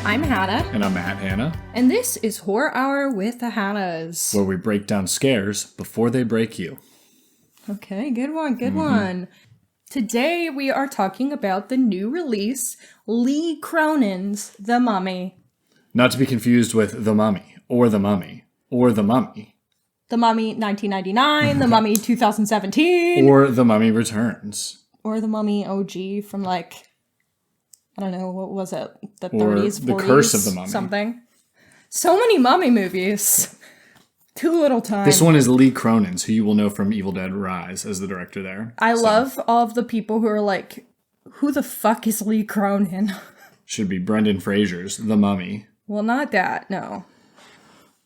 I'm Hannah. And I'm Matt Hannah. And this is Horror Hour with the Hannahs. Where we break down scares before they break you. Okay, good one. Today we are talking about the new release, Lee Cronin's The Mummy. Not to be confused with The Mummy, or The Mummy, or The Mummy. The Mummy 1999, The Mummy 2017. Or The Mummy Returns. Or The Mummy OG from like, I don't know, what was it? The or 30s, 40s? The Curse of the Mummy. Something. So many mummy movies. Too little time. This one is Lee Cronin's, who you will know from Evil Dead Rise as the director there. I love all of the people who are like, who the fuck is Lee Cronin? Should be Brendan Fraser's The Mummy. Well, not that, no.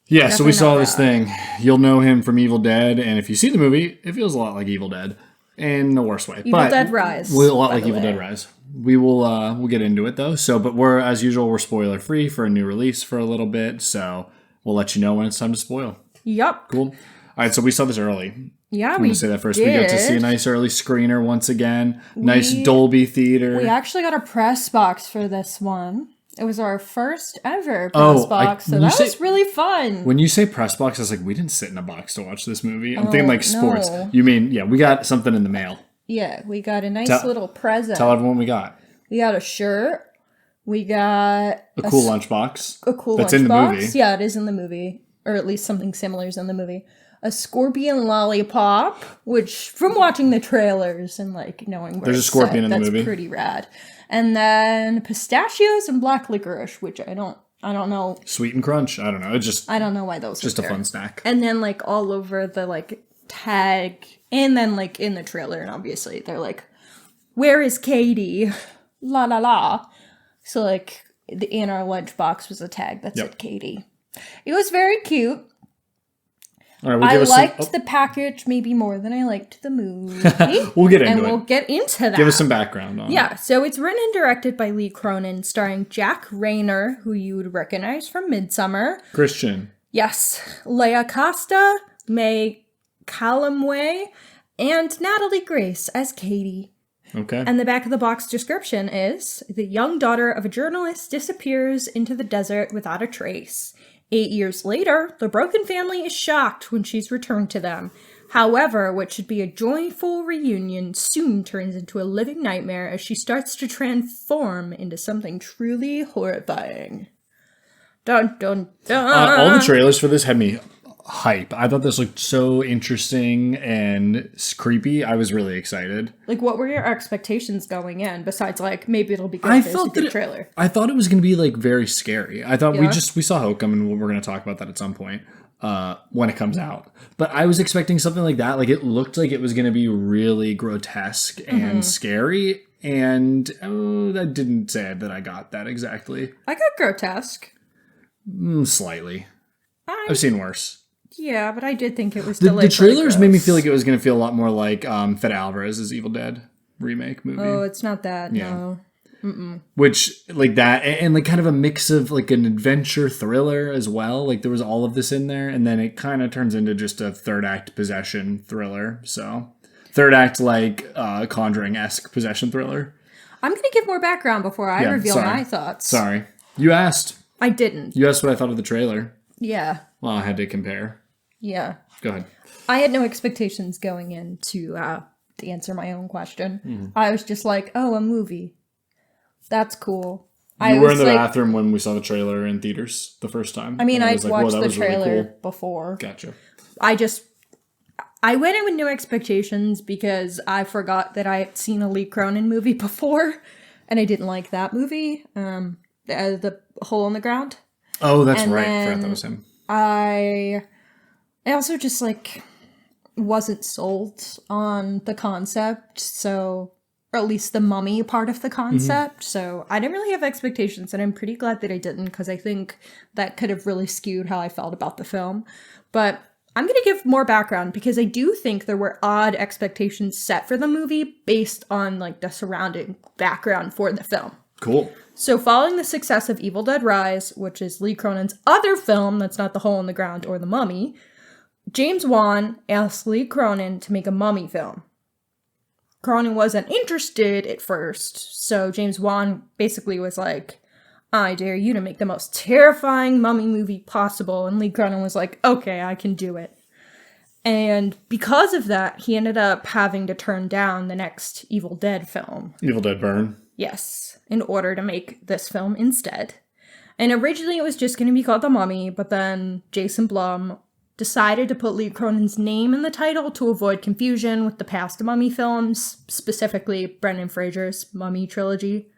Yeah, so we Definitely saw not this that. thing. You'll know him from Evil Dead, and if you see the movie, it feels a lot like Evil Dead. In the worst way. Evil Dead Rise. A lot by like the Evil way. Dead Rise. We will we'll get into it though. So, but we're as usual, we're spoiler free for a new release for a little bit. So we'll let you know when it's time to spoil. Yup. Cool. All right. So we saw this early. Yeah, I'm we gonna say that first. did. We got to see a nice early screener once again. Nice Dolby theater. We actually got a press box for this one. It was our first ever press box, so that was really fun. When you say press box, I was like, we didn't sit in a box to watch this movie. I'm thinking like sports. no. You mean, yeah, we got something in the mail. Yeah, we got a nice Tell- little present. Tell everyone we got. We got a shirt. We got A cool lunchbox. a cool That's lunchbox. in the movie. Yeah, it is in the movie, or at least something similar is in the movie. A scorpion lollipop, which from watching the trailers and like knowing where There's a it's scorpion set, in the that's movie. pretty rad. And then pistachios and black licorice, which I don't know. Sweet and crunch. I don't know. It's just I don't know why those just are a there. fun snack. And then like all over the like tag, and then like in the trailer, and obviously they're like, "Where is Katie?" La la la. So like in our lunchbox was a tag that said Katie. It was very cute. All right, we'll I give us liked the package maybe more than I liked the movie. We'll get into and it. we'll get into that. Give us some background on it. Yeah, so it's written and directed by Lee Cronin, starring Jack Rayner, who you would recognize from Midsommar. Christian. Yes, Leia Costa, May Callumway, and Natalie Grace as Katie. Okay. And the back of the box description is, the young daughter of a journalist disappears into the desert without a trace. 8 years later, the broken family is shocked when she's returned to them. However, what should be a joyful reunion soon turns into a living nightmare as she starts to transform into something truly horrifying. Dun dun dun! All the trailers for this had me hype. I thought this looked so interesting and creepy. I was really excited. Like, what were your expectations going in, besides, like, maybe it'll be good I if it's a felt good that trailer? I thought it was going to be like very scary. I thought Yeah. we saw Hokum and we're going to talk about that at some point when it comes out. But I was expecting something like that. Like it looked like it was going to be really grotesque and scary. And that didn't say that I got that exactly. I got grotesque. Slightly. I've seen worse. Yeah, but I did think it was The delightfully trailers made me gross. feel like it was going to feel a lot more like Fede Alvarez's Evil Dead remake movie. Oh, it's not that, no. Which, like that, and like kind of a mix of like an adventure thriller as well. Like there was all of this in there, and then it kind of turns into just a third act possession thriller. So, third act like Conjuring-esque possession thriller. I'm going to give more background before I reveal sorry. my thoughts. Sorry. You asked. I didn't. You asked what I thought of the trailer. Yeah. Well, I had to compare. Yeah. Go ahead. I had no expectations going in to answer my own question. I was just like, oh, a movie. That's cool. You were in the bathroom when we saw the trailer in theaters the first time. I mean, and I'd was like, whoa, watched that the was really trailer cool. before. Gotcha. I went in with no expectations because I forgot that I had seen a Lee Cronin movie before, and I didn't like that movie, The Hole in the Ground. Oh, that's And right. I then forgot that was him. I also just like wasn't sold on the concept, so, or at least the mummy part of the concept. So I didn't really have expectations, and I'm pretty glad that I didn't, because I think that could have really skewed how I felt about the film. But I'm going to give more background because I do think there were odd expectations set for the movie based on like the surrounding background for the film. Cool. So following the success of Evil Dead Rise, which is Lee Cronin's other film that's not The Hole in the Ground or The Mummy, James Wan asked Lee Cronin to make a mummy film. Cronin wasn't interested at first, so James Wan basically was like, I dare you to make the most terrifying mummy movie possible. And Lee Cronin was like, okay, I can do it. And because of that, he ended up having to turn down the next Evil Dead film. Evil Dead Burn. Yes, in order to make this film instead. And originally it was just going to be called The Mummy, but then Jason Blum decided to put Lee Cronin's name in the title to avoid confusion with the past Mummy films, specifically Brendan Fraser's Mummy trilogy.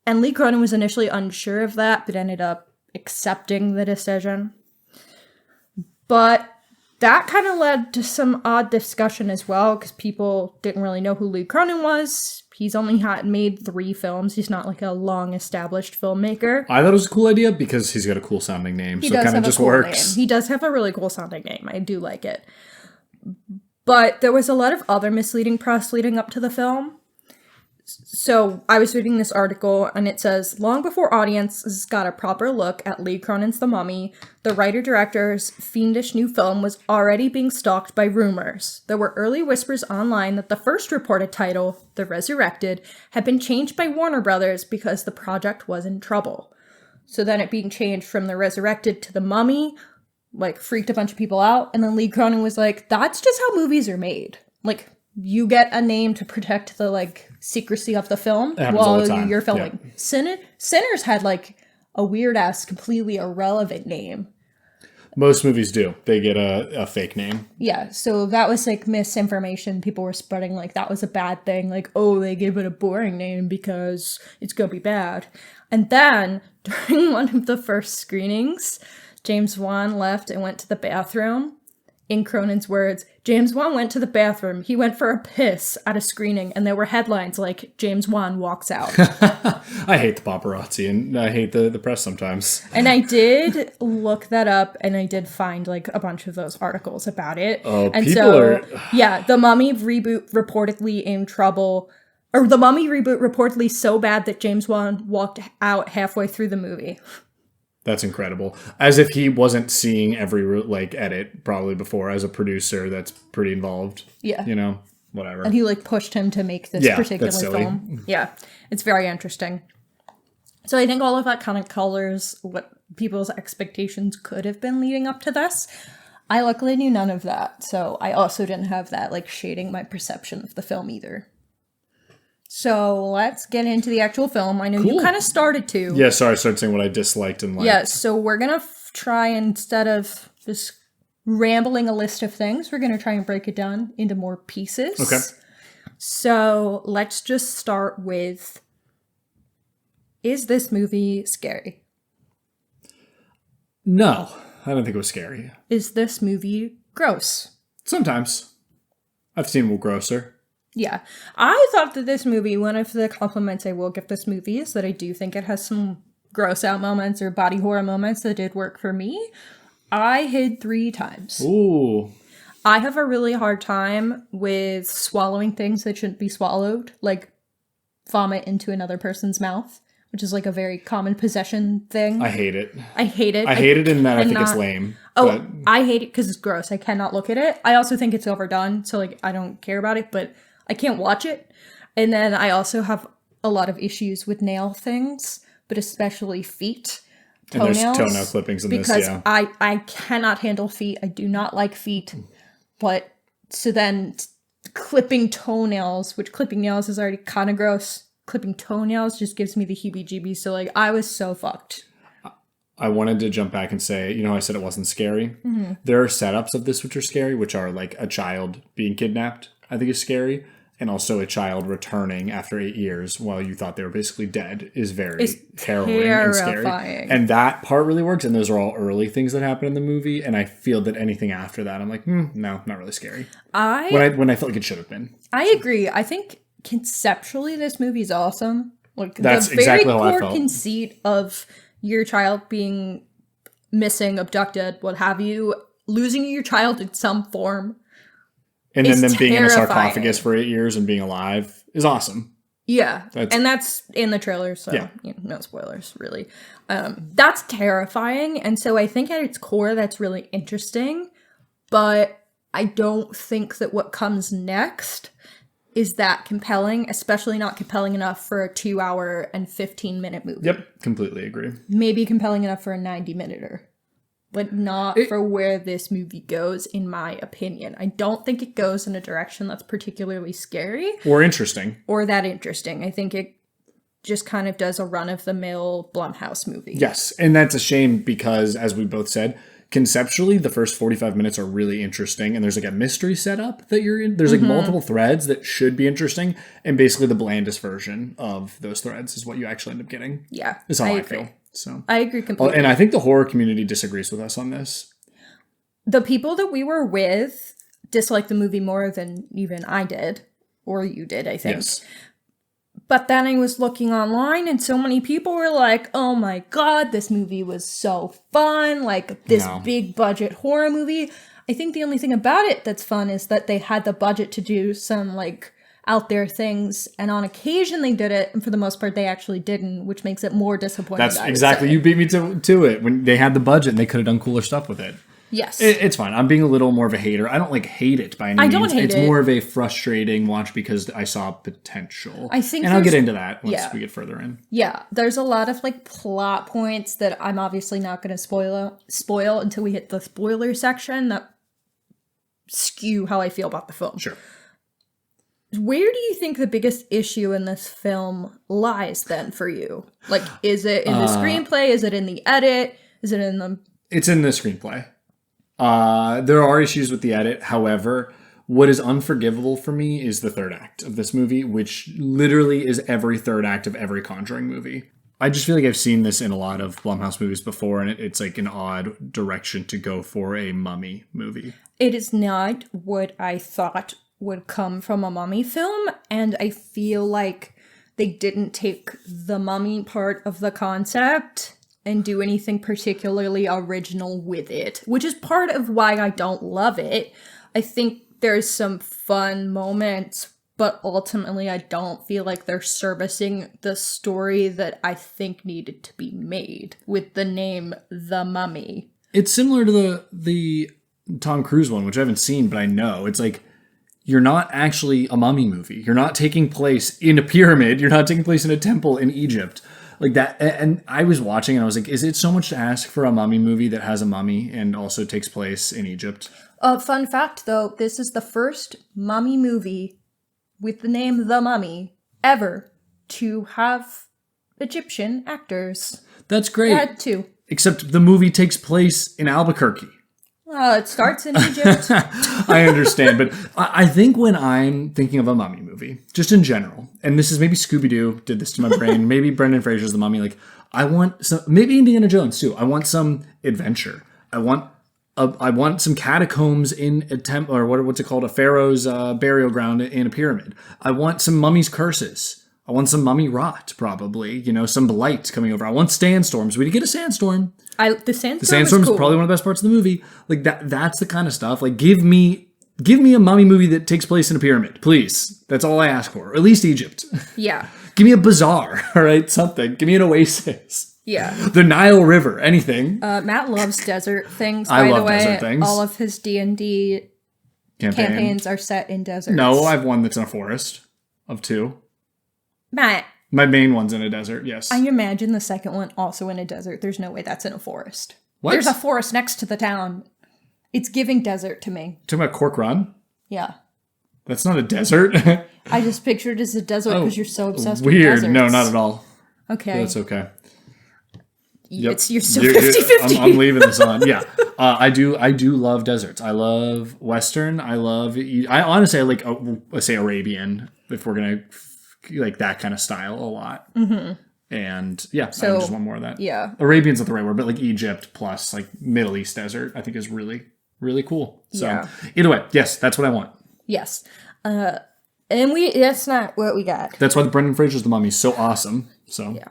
And Lee Cronin was initially unsure of that, but ended up accepting the decision. But that kind of led to some odd discussion as well, because people didn't really know who Lee Cronin was. He's only made 3 films. He's not like a long-established filmmaker. I thought it was a cool idea because he's got a cool-sounding name, so it kind of just works. Name. He does have a really cool-sounding name. I do like it. But there was a lot of other misleading press leading up to the film. So I was reading this article, and it says, long before audiences got a proper look at Lee Cronin's The Mummy, the writer-director's fiendish new film was already being stalked by rumors. There were early whispers online that the first reported title, The Resurrected, had been changed by Warner Brothers because the project was in trouble. So then it being changed from The Resurrected to The Mummy, like, freaked a bunch of people out, and then Lee Cronin was like, that's just how movies are made. Like, you get a name to protect the, like, secrecy of the film while you're filming. Yeah. Sinners had, like, a weird-ass, completely irrelevant name. Most movies do. They get a fake name. Yeah, so that was, like, misinformation. People were spreading, like, that was a bad thing. Like, oh, they gave it a boring name because it's gonna be bad. And then, during one of the first screenings, James Wan left and went to the bathroom. In Cronin's words, James Wan went to the bathroom. He went for a piss at a screening, and there were headlines like, James Wan walks out. I hate the paparazzi, and I hate the press sometimes. And I did look that up, and I did find, like, a bunch of those articles about it. Oh, and people so, are... yeah, the Mummy reboot reportedly in trouble, or the Mummy reboot reportedly so bad that James Wan walked out halfway through the movie. That's incredible. As if he wasn't seeing every, like, edit probably before as a producer that's pretty involved. Yeah. You know, whatever. And he, like, pushed him to make this particular film. Yeah. It's very interesting. So I think all of that kind of colors what people's expectations could have been leading up to this. I luckily knew none of that. So I also didn't have that, like, shading my perception of the film either. So let's get into the actual film. I know you kind of started to. Yeah, sorry, I started saying what I disliked and liked. Yeah, so we're going to try, instead of just rambling a list of things, we're going to try and break it down into more pieces. Okay. So let's just start with, is this movie scary? No, I don't think it was scary. Is this movie gross? Sometimes. I've seen grosser. Yeah. I thought that this movie, one of the compliments I will give this movie is that I do think it has some gross out moments or body horror moments that did work for me. I hid 3 times. Ooh. I have a really hard time with swallowing things that shouldn't be swallowed, like vomit into another person's mouth, which is like a very common possession thing. I hate it. I hate it. I hate it in that I think it's lame. Oh, I hate it because it's gross. I cannot look at it. I also think it's overdone, so like I don't care about it, but I can't watch it. And then I also have a lot of issues with nail things, but especially feet. Toenails. And there's toenail clippings in this, yeah. Because I cannot handle feet. I do not like feet. But, so then clipping toenails, which clipping nails is already kind of gross. Clipping toenails just gives me the heebie-jeebies. So, like, I was so fucked. I wanted to jump back and say, you know, I said it wasn't scary. Mm-hmm. There are setups of this which are scary, which are like a child being kidnapped, I think is scary. And also a child returning after 8 years while you thought they were basically dead is very harrowing and scary. And that part really works. And those are all early things that happen in the movie. And I feel that anything after that, I'm like, no, not really scary. When I felt like it should have been. I agree. I think conceptually this movie's awesome. Like that's the very exactly how I core felt. Conceit of your child being missing, abducted, what have you, losing your child in some form. And then them being in a sarcophagus for 8 years and being alive is awesome. Yeah. And that's in the trailer, so no spoilers, really. That's terrifying. And so I think at its core, that's really interesting. But I don't think that what comes next is that compelling, especially not compelling enough for a 2-hour and 15-minute movie. Yep, completely agree. Maybe compelling enough for a 90-minuter, but not for where this movie goes, in my opinion. I don't think it goes in a direction that's particularly scary. Or interesting. Or that interesting. I think it just kind of does a run-of-the-mill Blumhouse movie. Yes, and that's a shame because, as we both said, conceptually, the first 45 minutes are really interesting, and there's like a mystery setup that you're in. There's like multiple threads that should be interesting, and basically the blandest version of those threads is what you actually end up getting. Yeah, is how I feel. So I agree completely. And I think the horror community disagrees with us on this. The people that we were with disliked the movie more than even I did, or you did, I think. Yes. But then I was looking online and so many people were like, oh my god, this movie was so fun. Like, this big budget horror movie. I think the only thing about it that's fun is that they had the budget to do some, like, out there things. And on occasion they did it. And for the most part, they actually didn't, which makes it more disappointing. That's exactly, you beat me to it. When they had the budget and they could have done cooler stuff with it. Yes. It's fine. I'm being a little more of a hater. I don't like hate it by any means. Don't hate it's it. more of a frustrating watch because I saw potential. I think, and I'll get into that once we get further in. Yeah, there's a lot of like plot points that I'm obviously not going to spoil until we hit the spoiler section that skew how I feel about the film. Sure. Where do you think the biggest issue in this film lies then for you? Like, is it in the screenplay? Is it in the edit? Is it in the... It's in the screenplay. There are issues with the edit. However, what is unforgivable for me is the third act of this movie, which literally is every third act of every Conjuring movie. I just feel like I've seen this in a lot of Blumhouse movies before, and it's like an odd direction to go for a Mummy movie. It is not what I thought would come from a Mummy film, and I feel like they didn't take the Mummy part of the concept and do anything particularly original with it, which is part of why I don't love it. I think there's some fun moments, but ultimately I don't feel like they're servicing the story that I think needed to be made with the name The Mummy. It's similar to the Tom Cruise one, which I haven't seen, but I know. It's like, you're not actually a mummy movie. You're not taking place in a pyramid. You're not taking place in a temple in Egypt. Like that, and I was watching and I was like, is it so much to ask for a mummy movie that has a mummy and also takes place in Egypt? Fun fact, though, this is the first mummy movie with the name The Mummy ever to have Egyptian actors. That's great. It had two. Except the movie takes place in Albuquerque. Well, it starts in Egypt. I understand, but I think when I'm thinking of a mummy movie, just in general, and this is maybe Scooby-Doo did this to my brain, maybe Brendan Fraser's The Mummy, like, I want some, maybe Indiana Jones too, I want some adventure. I want some catacombs in a temple, or what's it called, a pharaoh's burial ground in a pyramid. I want some mummy's curses. I want some mummy rot, probably. You know, some blight coming over. I want sandstorms. We did get a sandstorm. The sandstorm is cool. Probably one of the best parts of the movie. Like that's the kind of stuff. Like give me a mummy movie that takes place in a pyramid, please. That's all I ask for. Or at least Egypt. Yeah. Give me a bazaar, all right? Something. Give me an oasis. Yeah. The Nile River, anything. Matt loves desert things, I by love the way. desert things. All of his D&D campaigns are set in deserts. No, I've one that's in a forest of two. Matt. My main one's in a desert, yes. I imagine the second one also in a desert. There's no way that's in a forest. What? There's a forest next to the town. It's giving desert to me. Talking about Cork Run? Yeah. That's not a desert. I just pictured it as a desert because you're so obsessed with weird. deserts. No, not at all. Okay. That's okay. You're so 50-50. I'm leaving this on. Yeah. I do love deserts. I love Western. I honestly, I like, let's say Arabian, if we're going to, like that kind of style a lot. Mm-hmm. And yeah, so, I just want more of that. Yeah. Arabian's not the right word, but like Egypt plus like Middle East desert, I think is really, really cool. So either way, yes, that's what I want. Yes. And that's not what we got. That's why the Brendan Fraser's The Mummy is so awesome. So yeah.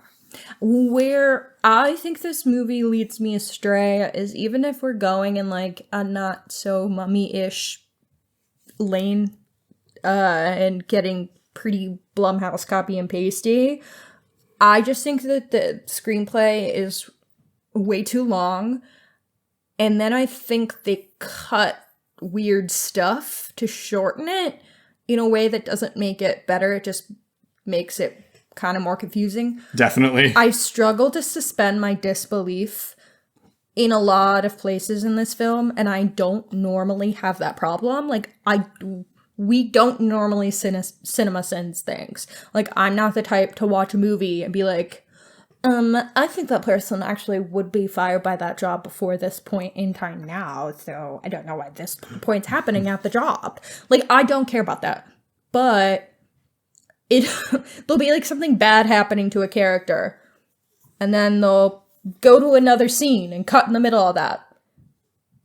Where I think this movie leads me astray is even if we're going in like a not so mummy-ish lane and getting pretty Blumhouse copy and pasty, I just think that the screenplay is way too long, and then I think they cut weird stuff to shorten it, in a way that doesn't make it better. It just makes it kind of more confusing. Definitely. I struggle to suspend my disbelief in a lot of places in this film, and I don't normally have that problem. Like, we don't normally cinema sins things. Like, I'm not the type to watch a movie and be like, I think that person actually would be fired by that job before this point in time now, so I don't know why this point's happening at the job. Like, I don't care about that. But there'll be like something bad happening to a character, and then they'll go to another scene and cut in the middle of that.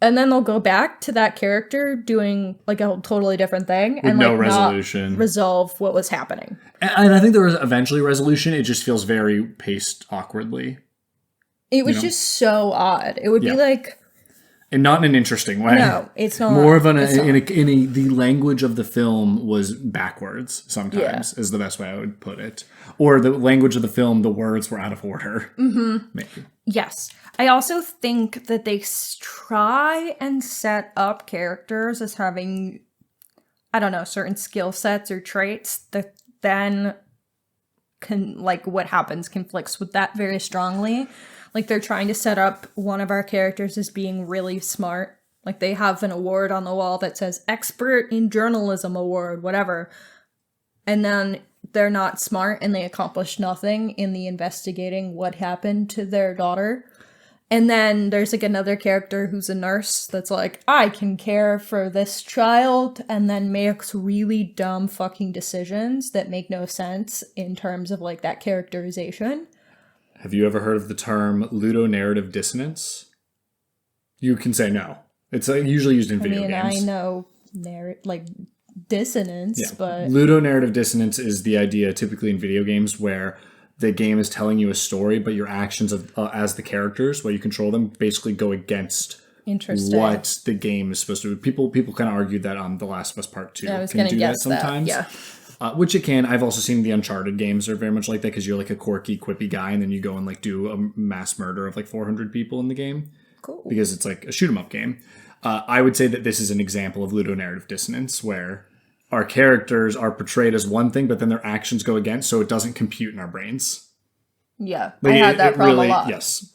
And then they'll go back to that character doing like a totally different thing and no like resolution. Not resolve what was happening. And I think there was eventually resolution. It just feels very paced awkwardly. It was just so odd. It would be like, and not in an interesting way. No, it's not. More of the language of the film was backwards sometimes, is the best way I would put it. Or the language of the film, the words were out of order. Mm-hmm. Maybe. Yes. I also think that they try and set up characters as having, I don't know, certain skill sets or traits that then what happens conflicts with that very strongly. Like, they're trying to set up one of our characters as being really smart. Like, they have an award on the wall that says Expert in Journalism Award, whatever. And then they're not smart and they accomplish nothing in the investigating what happened to their daughter. And then there's like another character who's a nurse that's like, I can care for this child, and then makes really dumb fucking decisions that make no sense in terms of like that characterization. Have you ever heard of the term ludonarrative dissonance? You can say no. It's usually used in video games. I know dissonance, but... Ludonarrative dissonance is the idea typically in video games where the game is telling you a story, but your actions as the characters, while you control them, basically go against what the game is supposed to be. People kind of argued that on The Last of Us Part 2 can do that sometimes. Yeah. Which it can. I've also seen the Uncharted games are very much like that because you're like a quirky, quippy guy and then you go and like do a mass murder of like 400 people in the game. Cool. Because it's like a shoot 'em up game. I would say that this is an example of ludonarrative dissonance where our characters are portrayed as one thing, but then their actions go against, so it doesn't compute in our brains. Yeah, I had that problem a lot. Yes,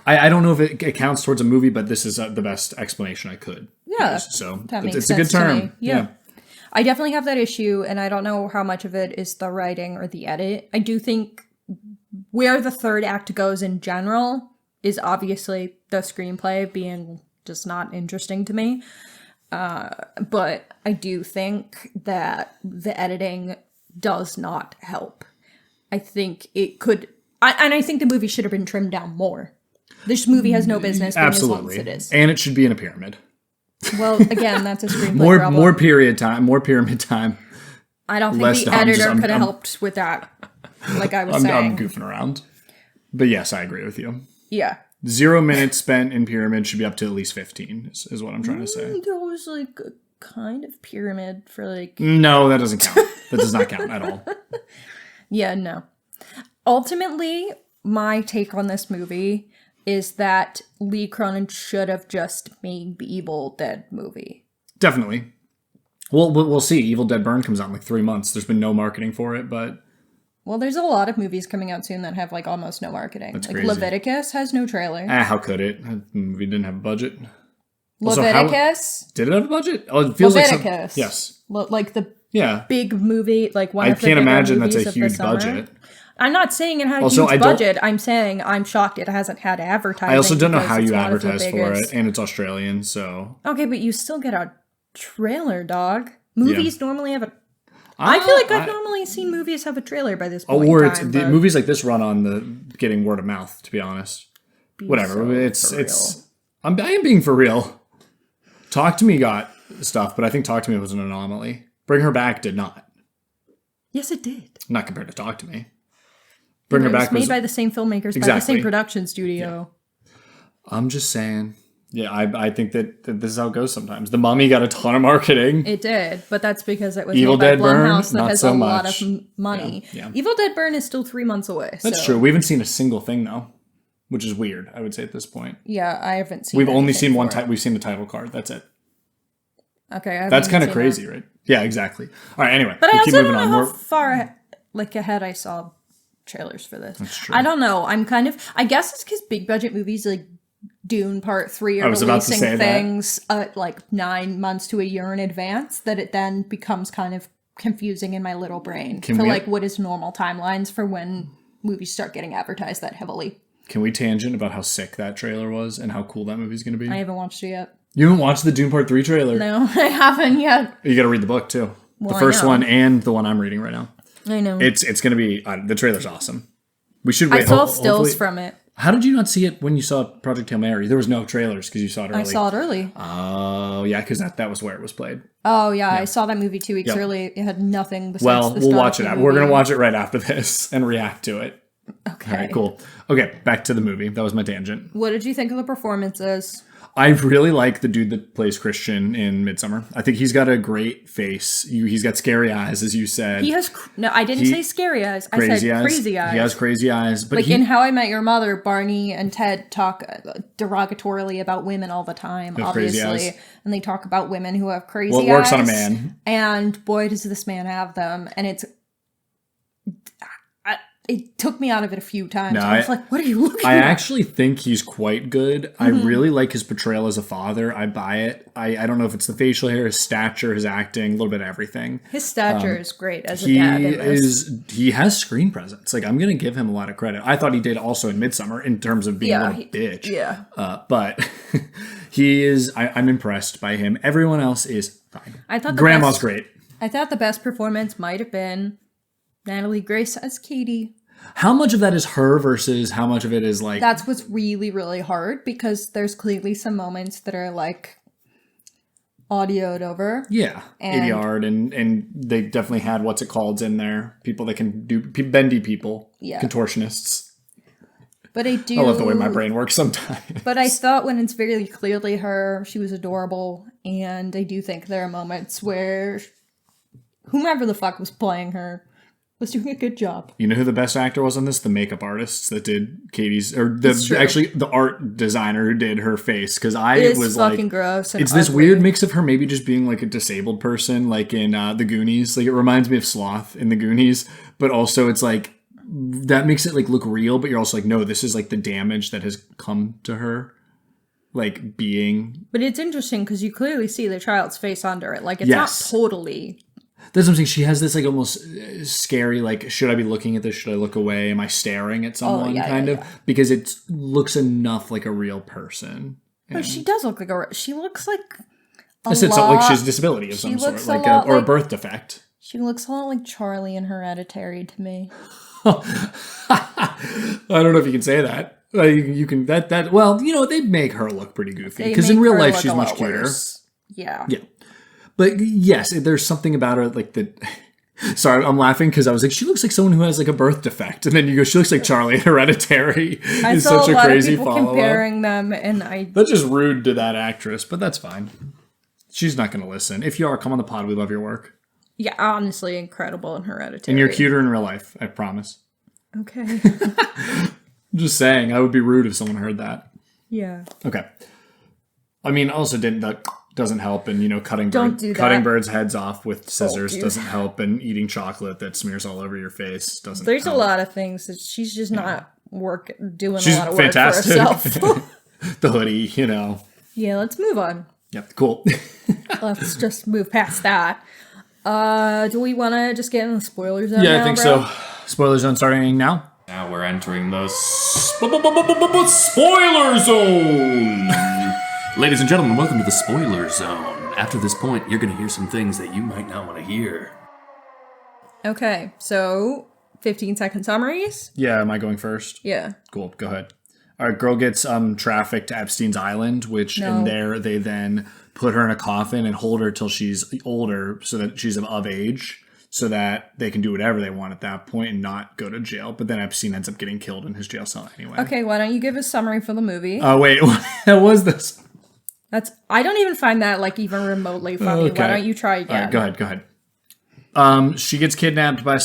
I don't know if it counts towards a movie, but this is the best explanation I could. Yeah, use, so that makes it's sense a good term. to me. Yeah. I definitely have that issue, and I don't know how much of it is the writing or the edit. I do think where the third act goes in general is obviously the screenplay being just not interesting to me. But I do think that the editing does not help. I think it could... and I think the movie should have been trimmed down more. This movie has no business being as long as it is. And it should be in a pyramid. Well, again, that's a screenplay problem. More pyramid time. I don't think the editor could have helped with that, like I was saying. I'm goofing around. But yes, I agree with you. Yeah. 0 minutes spent in pyramid should be up to at least 15, is what I'm trying to say. There was like a kind of pyramid for like... No, that doesn't count. That does not count at all. Yeah, no. Ultimately, my take on this movie is that Lee Cronin should have just made the Evil Dead movie. Definitely. Well, we'll see. Evil Dead Burn comes out in like 3 months. There's been no marketing for it, but... Well, there's a lot of movies coming out soon that have like almost no marketing. That's like crazy. Leviticus has no trailer. How could it? The movie didn't have a budget. Leviticus? Did it have a budget? Oh, it feels Leviticus. Like yes. Like the Yeah. big movie, like one of the can't bigger imagine movies that's a huge budget. I'm not saying it had a huge budget. I'm saying I'm shocked it hasn't had advertising. I also don't know how you advertise for it, and it's Australian, so... Okay, but you still get a trailer, dog. Movies normally have a... I feel like I've normally seen movies have a trailer by this point in time. The movies like this run on the getting word of mouth, to be honest. Whatever. I am being for real. Talk to Me got stuff, but I think Talk to Me was an anomaly. Bring Her Back did not. Yes, it did. Not compared to Talk to Me. Bring Her Back was made by the same filmmakers, by the same production studio. Yeah. I'm just saying. Yeah, I think that this is how it goes sometimes. The Mummy got a ton of marketing. It did, but that's because it was Evil made by Dead Burn, Blumhouse that not has so a much. lot of money. Yeah. Evil Dead Burn is still 3 months away. That's true. We haven't seen a single thing, though, which is weird, I would say, at this point. Yeah, I haven't seen We've only seen one. We've seen the title card. That's it. Okay, I haven't That's even kind of seen crazy, that. right? Yeah, exactly. All right, anyway, But I we'll keep also moving don't on. know how far ahead I saw trailers for this. That's true. I don't know. I guess it's because big budget movies like Dune Part 3 I are was about to releasing say that. things like 9 months to a year in advance that it then becomes kind of confusing in my little brain for like what is normal timelines for when movies start getting advertised that heavily. Can we tangent about how sick that trailer was and how cool that movie's going to be? I haven't watched it yet. You haven't watched the Dune Part 3 trailer? No, I haven't yet. You got to read the book too. Well, the first one and the one I'm reading right now. I know. It's going to be the trailer's awesome. We should wait. I saw stills from it. How did you not see it when you saw Project Hail Mary? There was no trailers because you saw it early. I saw it early. Oh, yeah, because that was where it was played. Oh, yeah, I saw that movie 2 weeks early. It had nothing besides the we'll start watch of it. the We're going movie. to watch it right after this and react to it. Okay. All right, cool. Okay, back to the movie. That was my tangent. What did you think of the performances? I really like the dude that plays Christian in Midsommar. I think he's got a great face. He's got scary eyes, as you said. He has... No, I didn't say scary eyes. I said crazy eyes. He has crazy eyes. But like in How I Met Your Mother, Barney and Ted talk derogatorily about women all the time, obviously. And they talk about women who have crazy eyes. Well, it works on a man. And boy, does this man have them. And it took me out of it a few times. No, I was like, what are you looking at? I actually think he's quite good. I really like his portrayal as a father. I buy it. I don't know if it's the facial hair, his stature, his acting, a little bit of everything. His stature is great as a dad in this. He has screen presence. Like, I'm going to give him a lot of credit. I thought he did also in Midsommar in terms of being a little bitch. Yeah. But he is, I'm impressed by him. Everyone else is fine. I thought Grandma's great. I thought the best performance might have been Natalie Grace as Katie. How much of that is her versus how much of it is like... That's what's really, really hard because there's clearly some moments that are like audioed over. Yeah, ADR'd and they definitely had what's it called in there. People that can do... bendy people. Yeah. Contortionists. But I do... I love the way my brain works sometimes. But I thought when it's very clearly her, she was adorable. And I do think there are moments where whomever the fuck was playing her was doing a good job. You know who the best actor was on this? The makeup artists that did Katie's, or the art designer who did her face. Because was fucking like, gross. And it's this weird mix of her maybe just being like a disabled person, like in The Goonies. Like it reminds me of Sloth in The Goonies, but also it's like that makes it like look real. But you're also like, no, this is like the damage that has come to her, like being. But it's interesting because you clearly see the child's face under it. Like it's not totally. That's what I'm saying. She has this like almost scary, like, should I be looking at this? Should I look away? Am I staring at someone? Kind of. Because it looks enough like a real person. But she does look like she looks like I said something like she has a disability of some sort, or a birth defect. She looks a lot like Charlie in Hereditary to me. I don't know if you can say that. You can well, you know, they make her look pretty goofy because in real life she's much cuter. Yeah. But yes, there's something about her like that. Sorry, I'm laughing because I was like, she looks like someone who has like a birth defect, and then you go, she looks like Charlie in Hereditary. I saw such a crazy lot of people comparing them, and that's just rude to that actress, but that's fine. She's not going to listen. If you are, come on the pod. We love your work. Yeah, honestly, incredible in Hereditary. And you're cuter in real life, I promise. Okay. I'm just saying, I would be rude if someone heard that. Yeah. Okay. I mean, also that doesn't help, and you know, cutting birds' heads off with scissors doesn't help, and eating chocolate that smears all over your face doesn't. There's help. A lot of things that she's just not doing she's a lot of fantastic. work for herself. The hoodie, you know. Yeah, let's move on. Yep, cool. Let's just move past that. Do we want to just get in the spoiler zone? Yeah, I think so. Spoiler zone starting now. Now we're entering the spoiler zone. Ladies and gentlemen, welcome to the spoiler zone. After this point, you're going to hear some things that you might not want to hear. Okay, so 15-second summaries? Yeah, am I going first? Yeah. Cool, go ahead. All right, girl gets trafficked to Epstein's Island, which in there they then put her in a coffin and hold her till she's older so that she's of age, so that they can do whatever they want at that point and not go to jail. But then Epstein ends up getting killed in his jail cell anyway. Okay, why don't you give a summary for the movie? Oh, wait, what was this? I don't even find that like even remotely funny. Okay. Why don't you try again? All right, go ahead. She gets kidnapped by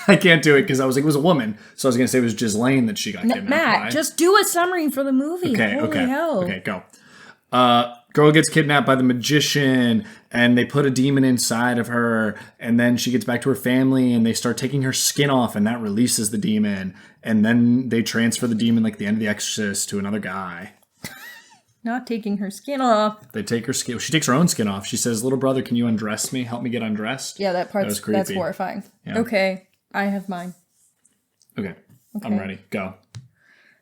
I can't do it because I was like, it was a woman. So I was going to say it was Ghislaine that she got kidnapped by. Matt, just do a summary for the movie. Holy hell. Okay, go. Girl gets kidnapped by the magician, and they put a demon inside of her, and then she gets back to her family, and they start taking her skin off, and that releases the demon. And then they transfer the demon, like the end of The Exorcist, to another guy. Not taking her skin off. They take her skin. She takes her own skin off. She says, "Little brother, can you undress me? Help me get undressed." Yeah, that's horrifying. Yeah. Okay, I have mine. Okay, I'm ready. Go.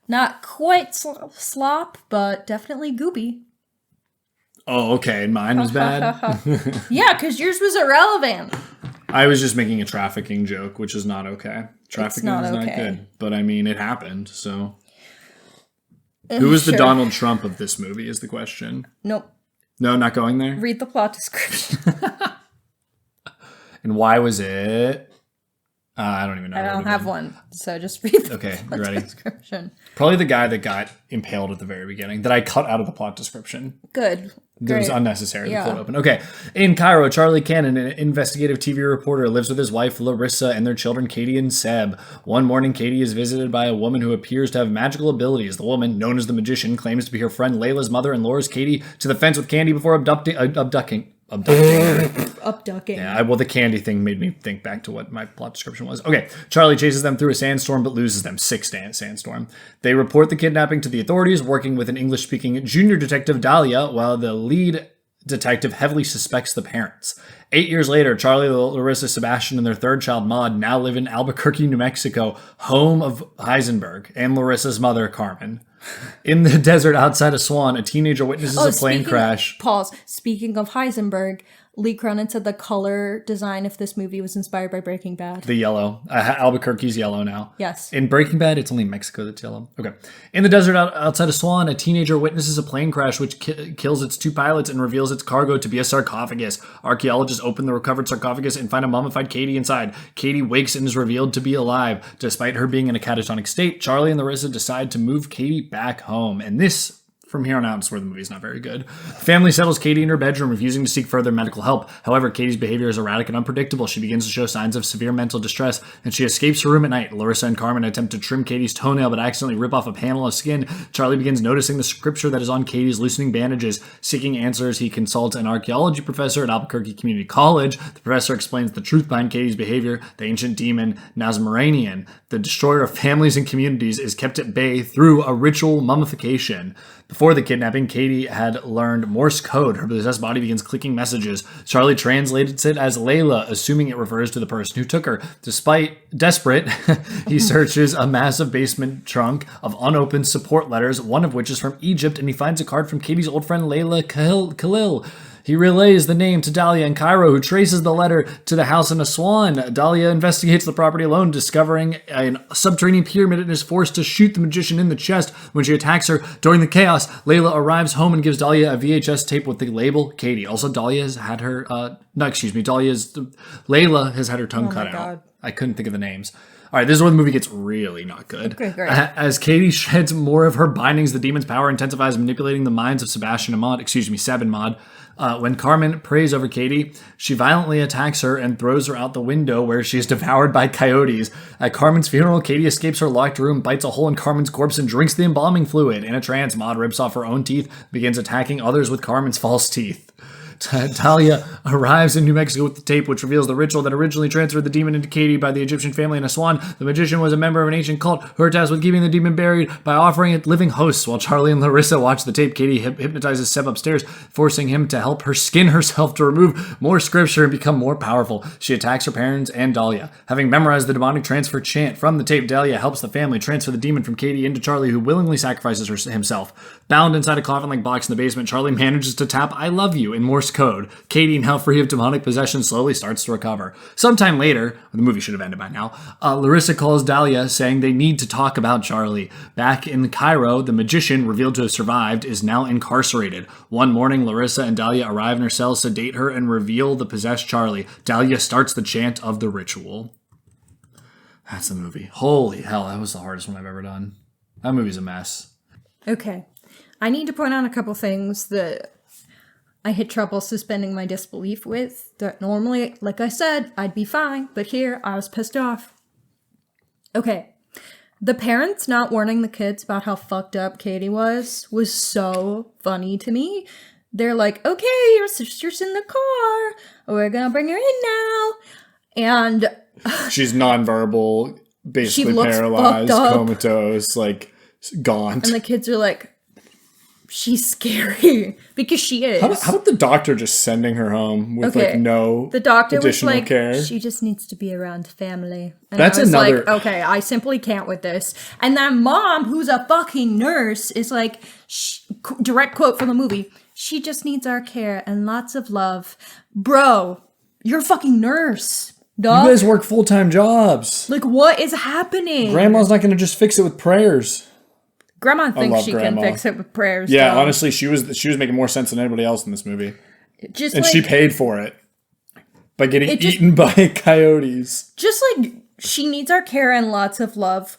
Not quite slop, but definitely goopy. Oh, okay. And mine was bad? Yeah, because yours was irrelevant. I was just making a trafficking joke, which is not okay. Trafficking is not good. But I mean, it happened, so. Who is the Donald Trump of this movie is the question. Nope. No, not going there? Read the plot description. And why was it? I don't even know. I don't have one, so just read the plot description. Probably the guy that got impaled at the very beginning, that I cut out of the plot description. Good. It was unnecessary to pull it open. Okay. In Cairo, Charlie Cannon, an investigative TV reporter, lives with his wife Larissa and their children Katie and Seb. One morning, Katie is visited by a woman who appears to have magical abilities. The woman, known as the Magician, claims to be her friend Layla's mother and lures Katie to the fence with candy before abducting. Yeah, well, the candy thing made me think back to what my plot description was. Okay, Charlie chases them through a sandstorm but loses them. 6-day sandstorm. They report the kidnapping to the authorities, working with an English-speaking junior detective, Dahlia, while the lead detective heavily suspects the parents. 8 years later, Charlie, Larissa, Sebastian, and their third child, Maud, now live in Albuquerque, New Mexico, home of Heisenberg and Larissa's mother, Carmen. In the desert outside of Swan, a teenager witnesses a plane crash. Speaking of Heisenberg, Lee Cronin said the color design of this movie was inspired by Breaking Bad. The yellow. Albuquerque's yellow now. Yes. In Breaking Bad, it's only Mexico that's yellow. Okay. In the desert outside of Swan, a teenager witnesses a plane crash which kills its 2 pilots and reveals its cargo to be a sarcophagus. Archaeologists open the recovered sarcophagus and find a mummified Katie inside. Katie wakes and is revealed to be alive. Despite her being in a catatonic state, Charlie and Larissa decide to move Katie back home. And this, from here on out, is where the movie's not very good. The family settles Katie in her bedroom, refusing to seek further medical help. However, Katie's behavior is erratic and unpredictable. She begins to show signs of severe mental distress, and she escapes her room at night. Larissa and Carmen attempt to trim Katie's toenail, but accidentally rip off a panel of skin. Charlie begins noticing the scripture that is on Katie's loosening bandages. Seeking answers, he consults an archaeology professor at Albuquerque Community College. The professor explains the truth behind Katie's behavior. The ancient demon Nazmaranian, the destroyer of families and communities, is kept at bay through a ritual mummification. Before the kidnapping, Katie had learned Morse code. Her possessed body begins clicking messages. Charlie translates it as Layla, assuming it refers to the person who took her. Desperate, he searches a massive basement trunk of unopened support letters, one of which is from Egypt, and he finds a card from Katie's old friend Layla Khalil. He relays the name to Dahlia in Cairo, who traces the letter to the house in Aswan. Dahlia investigates the property alone, discovering a subterranean pyramid, and is forced to shoot the magician in the chest when she attacks her. During the chaos, Layla arrives home and gives Dahlia a VHS tape with the label Katie. Also, Layla has had her tongue cut out. I couldn't think of the names. All right, this is where the movie gets really not good. Okay, great. As Katie sheds more of her bindings, the demon's power intensifies, manipulating the minds of Seb and Maud. When Carmen prays over Katie, she violently attacks her and throws her out the window, where she is devoured by coyotes. At Carmen's funeral, Katie escapes her locked room, bites a hole in Carmen's corpse, and drinks the embalming fluid. In a trance, Maud rips off her own teeth, begins attacking others with Carmen's false teeth. Dahlia arrives in New Mexico with the tape, which reveals the ritual that originally transferred the demon into Katie by the Egyptian family in Aswan. The magician was a member of an ancient cult who were tasked with keeping the demon buried by offering it living hosts. While Charlie and Larissa watch the tape, Katie hypnotizes Seb upstairs, forcing him to help her skin herself to remove more scripture and become more powerful. She attacks her parents and Dahlia. Having memorized the demonic transfer chant from the tape, Dahlia helps the family transfer the demon from Katie into Charlie, who willingly sacrifices himself. Bound inside a coffin-like box in the basement, Charlie manages to tap "I love you" in Morse code. Katie, now free of demonic possession, slowly starts to recover. Sometime later, the movie should have ended by now, Larissa calls Dahlia, saying they need to talk about Charlie. Back in Cairo, the magician, revealed to have survived, is now incarcerated. One morning, Larissa and Dahlia arrive in her cell, sedate her, and reveal the possessed Charlie. Dahlia starts the chant of the ritual. That's the movie. Holy hell, that was the hardest one I've ever done. That movie's a mess. Okay. I need to point out a couple things that I had trouble suspending my disbelief with. That normally, like I said, I'd be fine, but here I was pissed off. Okay. The parents not warning the kids about how fucked up Katie was so funny to me. they're like, okay, your sister's in the car. We're gonna bring her in now. And she's nonverbal, basically looks paralyzed, fucked up. comatose, like gaunt. And the kids are like, she's scary. Because she is. How about the doctor just sending her home with like no the doctor additional was like, care? she just needs to be around family. And That's I was another. like, okay, I simply can't with this. And that mom, who's a fucking nurse, is like, direct quote from the movie, she just needs our care and lots of love. Bro, you're a fucking nurse. Dog. You guys work full-time jobs. Like, what is happening? Grandma's not going to just fix it with prayers. Grandma thinks she Grandma. can fix it with prayers. Yeah, though. honestly, she was making more sense than anybody else in this movie. Just And like, she paid for it by getting eaten by coyotes. just like, she needs our care and lots of love.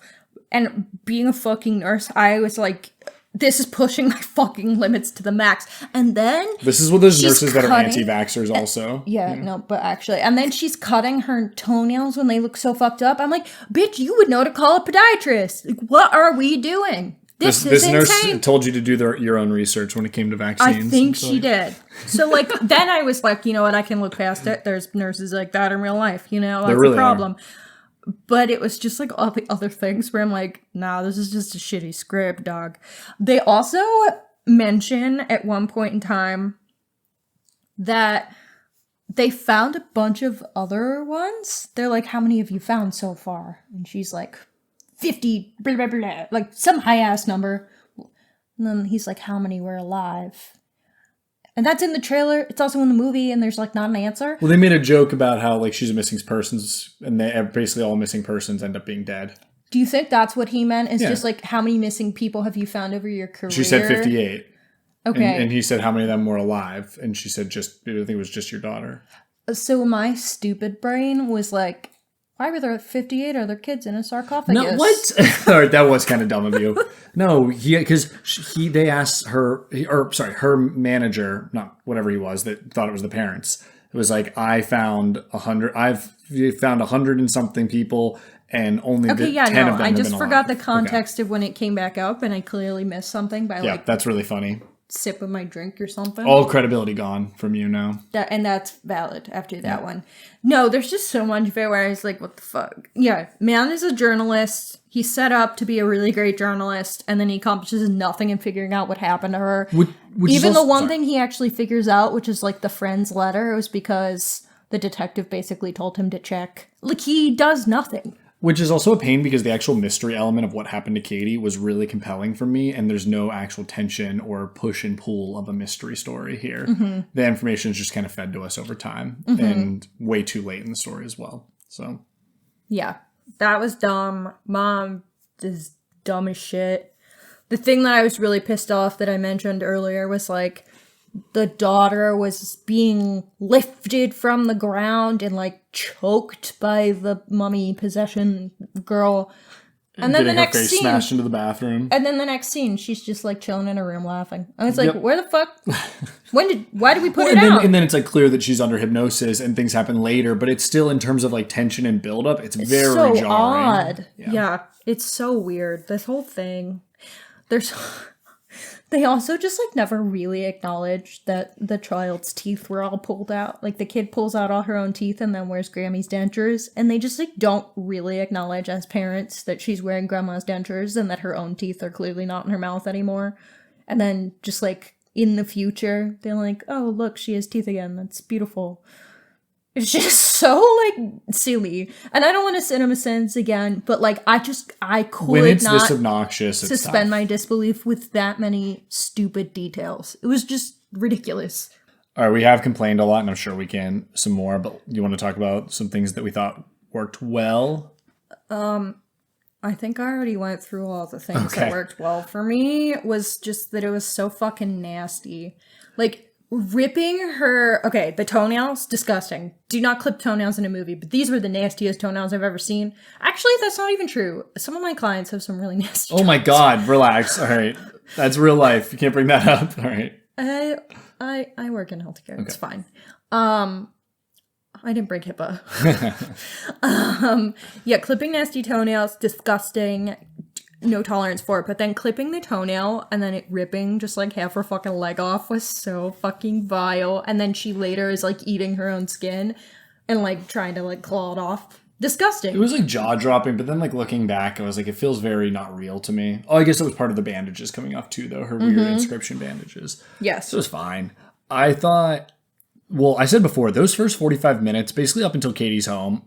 And being a fucking nurse, I was like, this is pushing my fucking limits to the max. And then This is what those she's nurses that are cutting- anti-vaxxers also. Yeah, no, but actually. And then she's cutting her toenails when they look so fucked up. I'm like, bitch, you would know to call a podiatrist. Like, what are we doing? This is nurse insane. told you to do your own research when it came to vaccines. I think she did. So, like, then I was like, you know what? I can look past it. There's nurses like that in real life, you know? That's really the problem. But it was just like all the other things where I'm like, nah, this is just a shitty script, dog. They also mention at one point in time that they found a bunch of other ones. They're like, how many have you found so far? And she's like, 50, blah, blah, blah, like some high-ass number. And then he's like, how many were alive? And that's in the trailer. It's also in the movie, and there's like not an answer. Well, they made a joke about how like she's a missing persons, and basically all missing persons end up being dead. Do you think that's what he meant? Is Yeah. just like, how many missing people have you found over your career? She said 58. Okay. And he said how many of them were alive, and she said I think it was just your daughter. So my stupid brain was like, why were there 58 other kids in a sarcophagus? No, what? All right, that was kind of dumb of you. No, they asked her, her manager, not whatever he was, that thought it was the parents. It was like, I've found 100 and something people, and only 10 of them have been I just alive. forgot the context of when it came back up, and I clearly missed something by Yeah, that's really funny. sip of my drink or something. All credibility gone from you now. And that's valid after that one. No, there's just so much of it where I was like, what the fuck? Yeah, man is a journalist. He's set up to be a really great journalist, and then he accomplishes nothing in figuring out what happened to her. Which Even the one thing he actually figures out, which is like the friend's letter, was because the detective basically told him to check. Like, he does nothing. Which is also a pain because the actual mystery element of what happened to Katie was really compelling for me, and there's no actual tension or push and pull of a mystery story here. Mm-hmm. The information is just kind of fed to us over time, and way too late in the story as well. So, yeah, that was dumb. Mom is dumb as shit. The thing that I was really pissed off that I mentioned earlier was like, the daughter was being lifted from the ground and like choked by the mummy possession girl. And then the next her face scene, smashed into the bathroom. and then the next scene, she's just like chilling in her room laughing. I was like, where the fuck? Why did we put it out? And then it's like clear that she's under hypnosis and things happen later, but it's still in terms of like tension and buildup, it's very so jarring. odd. Yeah, it's so weird. This whole thing. They also just like never really acknowledged that the child's teeth were all pulled out. Like the kid pulls out all her own teeth and then wears Grammy's dentures. And they just like don't really acknowledge as parents that she's wearing grandma's dentures and that her own teeth are clearly not in her mouth anymore. And then just like in the future, they're like, oh, look, she has teeth again. That's beautiful. It's just so, like, silly. And I don't want to CinemaSins again, but, like, I could When it's not this obnoxious, it's suspend tough. my disbelief with that many stupid details. It was just ridiculous. All right, we have complained a lot, and I'm sure we can some more, but you want to talk about some things that we thought worked well? I think I already went through all the things that worked well for me. Was just that it was so fucking nasty. Like, ripping her... Okay, the toenails, disgusting. Do not clip toenails in a movie, but these were the nastiest toenails I've ever seen. Actually, that's not even true. Some of my clients have some really nasty Oh my god, relax. All right. That's real life. You can't bring that up. All right. I work in healthcare. Okay. It's fine. I didn't break HIPAA. Yeah, clipping nasty toenails, disgusting. no tolerance for it. But then clipping the toenail and then it ripping just like half her fucking leg off was so fucking vile. And then she later is like eating her own skin and like trying to like claw it off. Disgusting. It was like jaw dropping, but then like looking back, I was like, it feels very not real to me. Oh, I guess it was part of the bandages coming off too, though. Her weird inscription bandages. Yes. So it was fine. I thought, well, I said before, those first 45 minutes, basically up until Katie's home,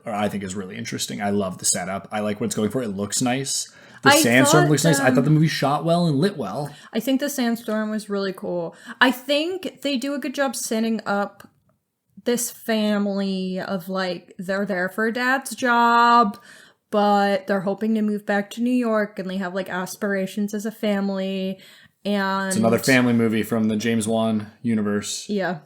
I think is really interesting. I love the setup. I like what it's going for. It looks nice. The sandstorm looks nice. I thought the movie shot well and lit well. I think the sandstorm was really cool. I think they do a good job setting up this family of like, they're there for dad's job, but they're hoping to move back to New York and they have like aspirations as a family. And it's another family movie from the James Wan universe. Yeah.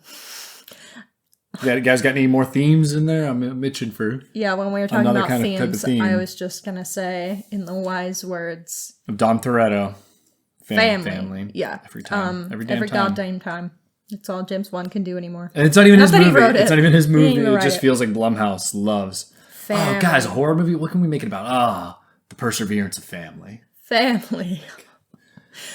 You guys got any more themes in there? I'm itching for Yeah, when we were talking about themes, I was just going to say, in the wise words of Dom Toretto, family. Yeah. Every time. Every goddamn time. It's all James Wan can do anymore. And it's not even his movie. It's not even his movie. It just feels like Blumhouse loves. Family. Oh, guys, a horror movie? What can we make it about? The perseverance of family. Family.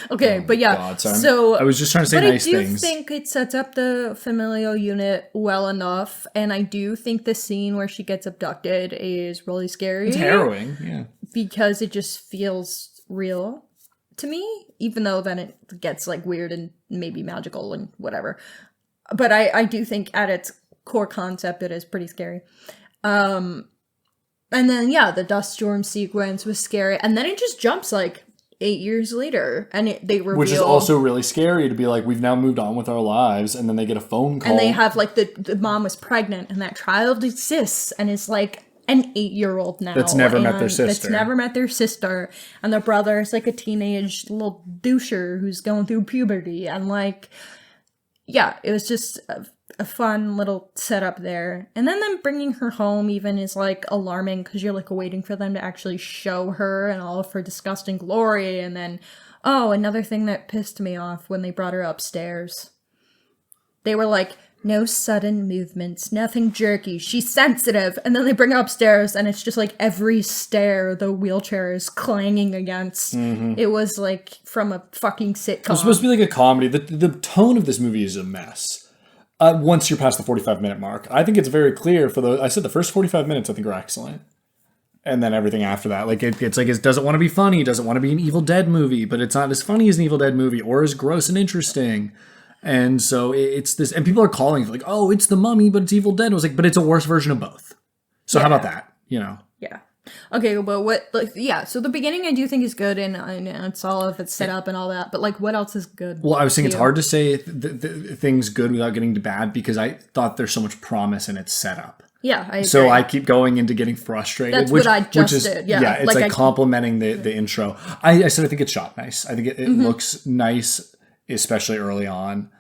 Okay, but yeah. God, so I was just trying to say nice things. But I do think it sets up the familial unit well enough, and I do think the scene where she gets abducted is really scary. It's harrowing, yeah. Because it just feels real to me, even though then it gets like weird and maybe magical and whatever. But I do think at its core concept it is pretty scary. And then yeah, the dust storm sequence was scary, and then it just jumps like 8 years later, and they reveal, which is also really scary to be like, we've now moved on with our lives, and then they get a phone call, and they have like the mom was pregnant, and that child exists, and is like an 8-year-old now that's never met their sister, and their brother is like a teenage little doucher who's going through puberty, and like, yeah, it was just a fun little setup there. And then them bringing her home even is like alarming, because you're like waiting for them to actually show her and all of her disgusting glory. And then, oh, another thing that pissed me off when they brought her upstairs, they were like, no sudden movements, nothing jerky, she's sensitive. And then they bring her upstairs and it's just like every stair the wheelchair is clanging against. It was like from a fucking sitcom. It's supposed to be like a comedy. The tone of this movie is a mess. Once you're past the 45-minute mark, I think it's very clear I said the first 45 minutes I think are excellent. And then everything after that, like it's like, it doesn't want to be funny, it doesn't want to be an Evil Dead movie, but it's not as funny as an Evil Dead movie or as gross and interesting. And so it's this, and people are calling it like, oh, it's The Mummy, but it's Evil Dead. I was like, but it's a worse version of both. So how about that? You know? Yeah. Okay, but what, like, yeah, so the beginning I do think is good, and it's all of it's set up and all that, but like, what else is good? Well, I was saying it's hard to say things good without getting to bad, because I thought there's so much promise in its setup. Yeah, I agree. So I keep going into getting frustrated. That's what I just did. Yeah, it's like complimenting the intro. I said I think it's shot nice. I think it looks nice, especially early on.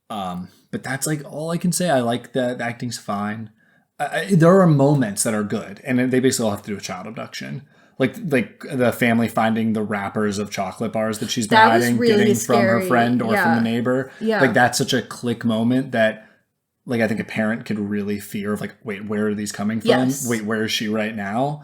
But that's like all I can say. I like the acting's fine. There are moments that are good, and they basically all have to do with child abduction. Like the family finding the wrappers of chocolate bars that she's been hiding, really getting from her friend or from the neighbor. Yeah. Like that's such a click moment that, like, I think a parent could really fear of, like, wait, where are these coming from? Yes. Wait, where is she right now?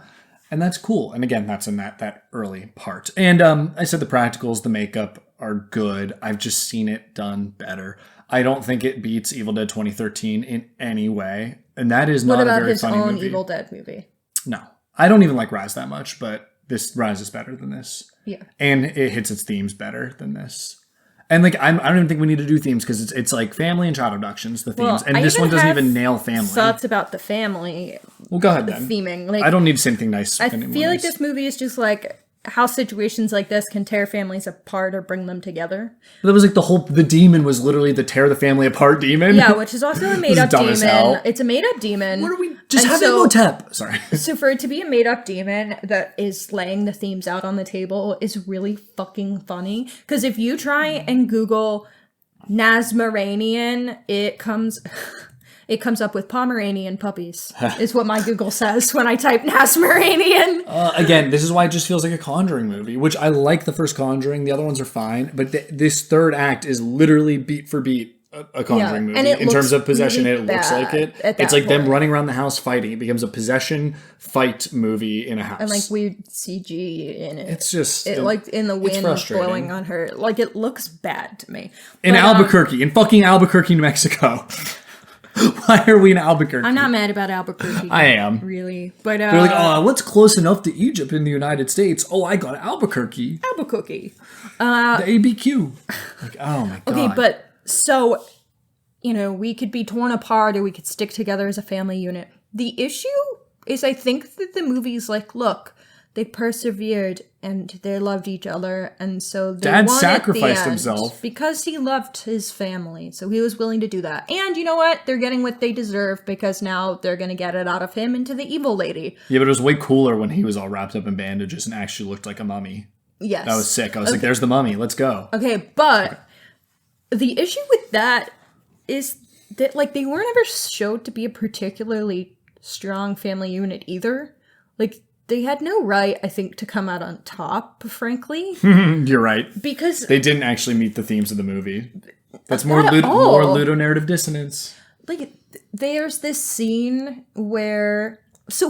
And that's cool. And again, that's in that early part. And I said the practicals, the makeup are good. I've just seen it done better. I don't think it beats Evil Dead 2013 in any way. And that is not a very funny movie. What about his own Evil Dead movie? No. I don't even like Rise that much, but Rise is better than this. Yeah. And it hits its themes better than this. And like, I don't even think we need to do themes, because it's like family and child abductions, the themes. And this one doesn't even nail family. Thoughts about the family. Well, go ahead then. Theming. Like, I don't need to say anything nice. I feel like this movie is just like how situations like this can tear families apart or bring them together. That was like the demon was literally the tear the family apart demon. Yeah, which is also a made up demon. It's a made up demon. What are we just have Imhotep? Sorry. So for it to be a made up demon that is laying the themes out on the table is really fucking funny. Because if you try and Google Nasmaranian, it comes up with Pomeranian puppies, is what my Google says when I type Nasmaranian. Again, this is why it just feels like a Conjuring movie, which I like the first Conjuring. The other ones are fine. But this third act is literally beat for beat a Conjuring movie. And it In terms looks of possession, really it looks like bad it. at It's that like them point. running around the house fighting. It becomes a possession fight movie in a house. And like weird CG in it. It's just it like in the wind frustrating. blowing on her. Like it looks bad to me. in But, Albuquerque, in fucking Albuquerque, New Mexico. Why are we in Albuquerque? I'm not mad about Albuquerque. I am. Really. But They're like, oh, what's close enough to Egypt in the United States? Oh, I got Albuquerque. Albuquerque. The ABQ. Like, oh my god. Okay, but so, we could be torn apart or we could stick together as a family unit. The issue is I think that the movie's like, look, they persevered and they loved each other, and so they Dad won sacrificed at the end himself. because he loved his family, so he was willing to do that. And you know what? They're getting what they deserve because now they're going to get it out of him into the evil lady. Yeah, but it was way cooler when he was all wrapped up in bandages and actually looked like a mummy. Yes. That was sick. I was like, there's the mummy. Let's go. Okay, but the issue with that is that, like, they weren't ever showed to be a particularly strong family unit either. Like, they had no right, I think, to come out on top, frankly. You're right. Because They didn't actually meet the themes of the movie. That's Not more at all. more ludonarrative dissonance. like there's this scene where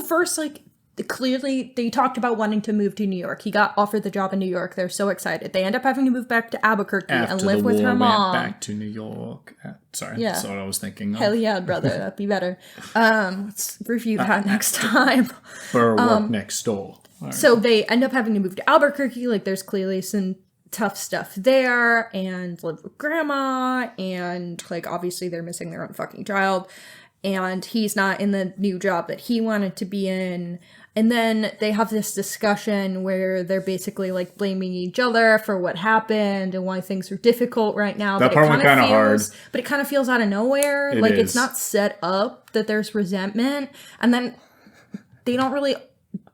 first, like, clearly they talked about wanting to move to New York. He got offered the job in New York. They're so excited. They end up having to move back to Albuquerque After and live the with war her mom. went back to New York. Sorry, Yeah. that's what I was thinking of. Hell yeah, brother, that'd be better. Let's review that next time. For work next door. All right. So they end up having to move to Albuquerque. Like, there's clearly some tough stuff there, and live with grandma, and, like, obviously they're missing their own fucking child, and he's not in the new job that he wanted to be in. And then they have this discussion where they're basically, like, blaming each other for what happened and why things are difficult right now. That But part it went kinda kinda hard. But it kind of feels out of nowhere. It Like, is. it's not set up that there's resentment. And then they don't really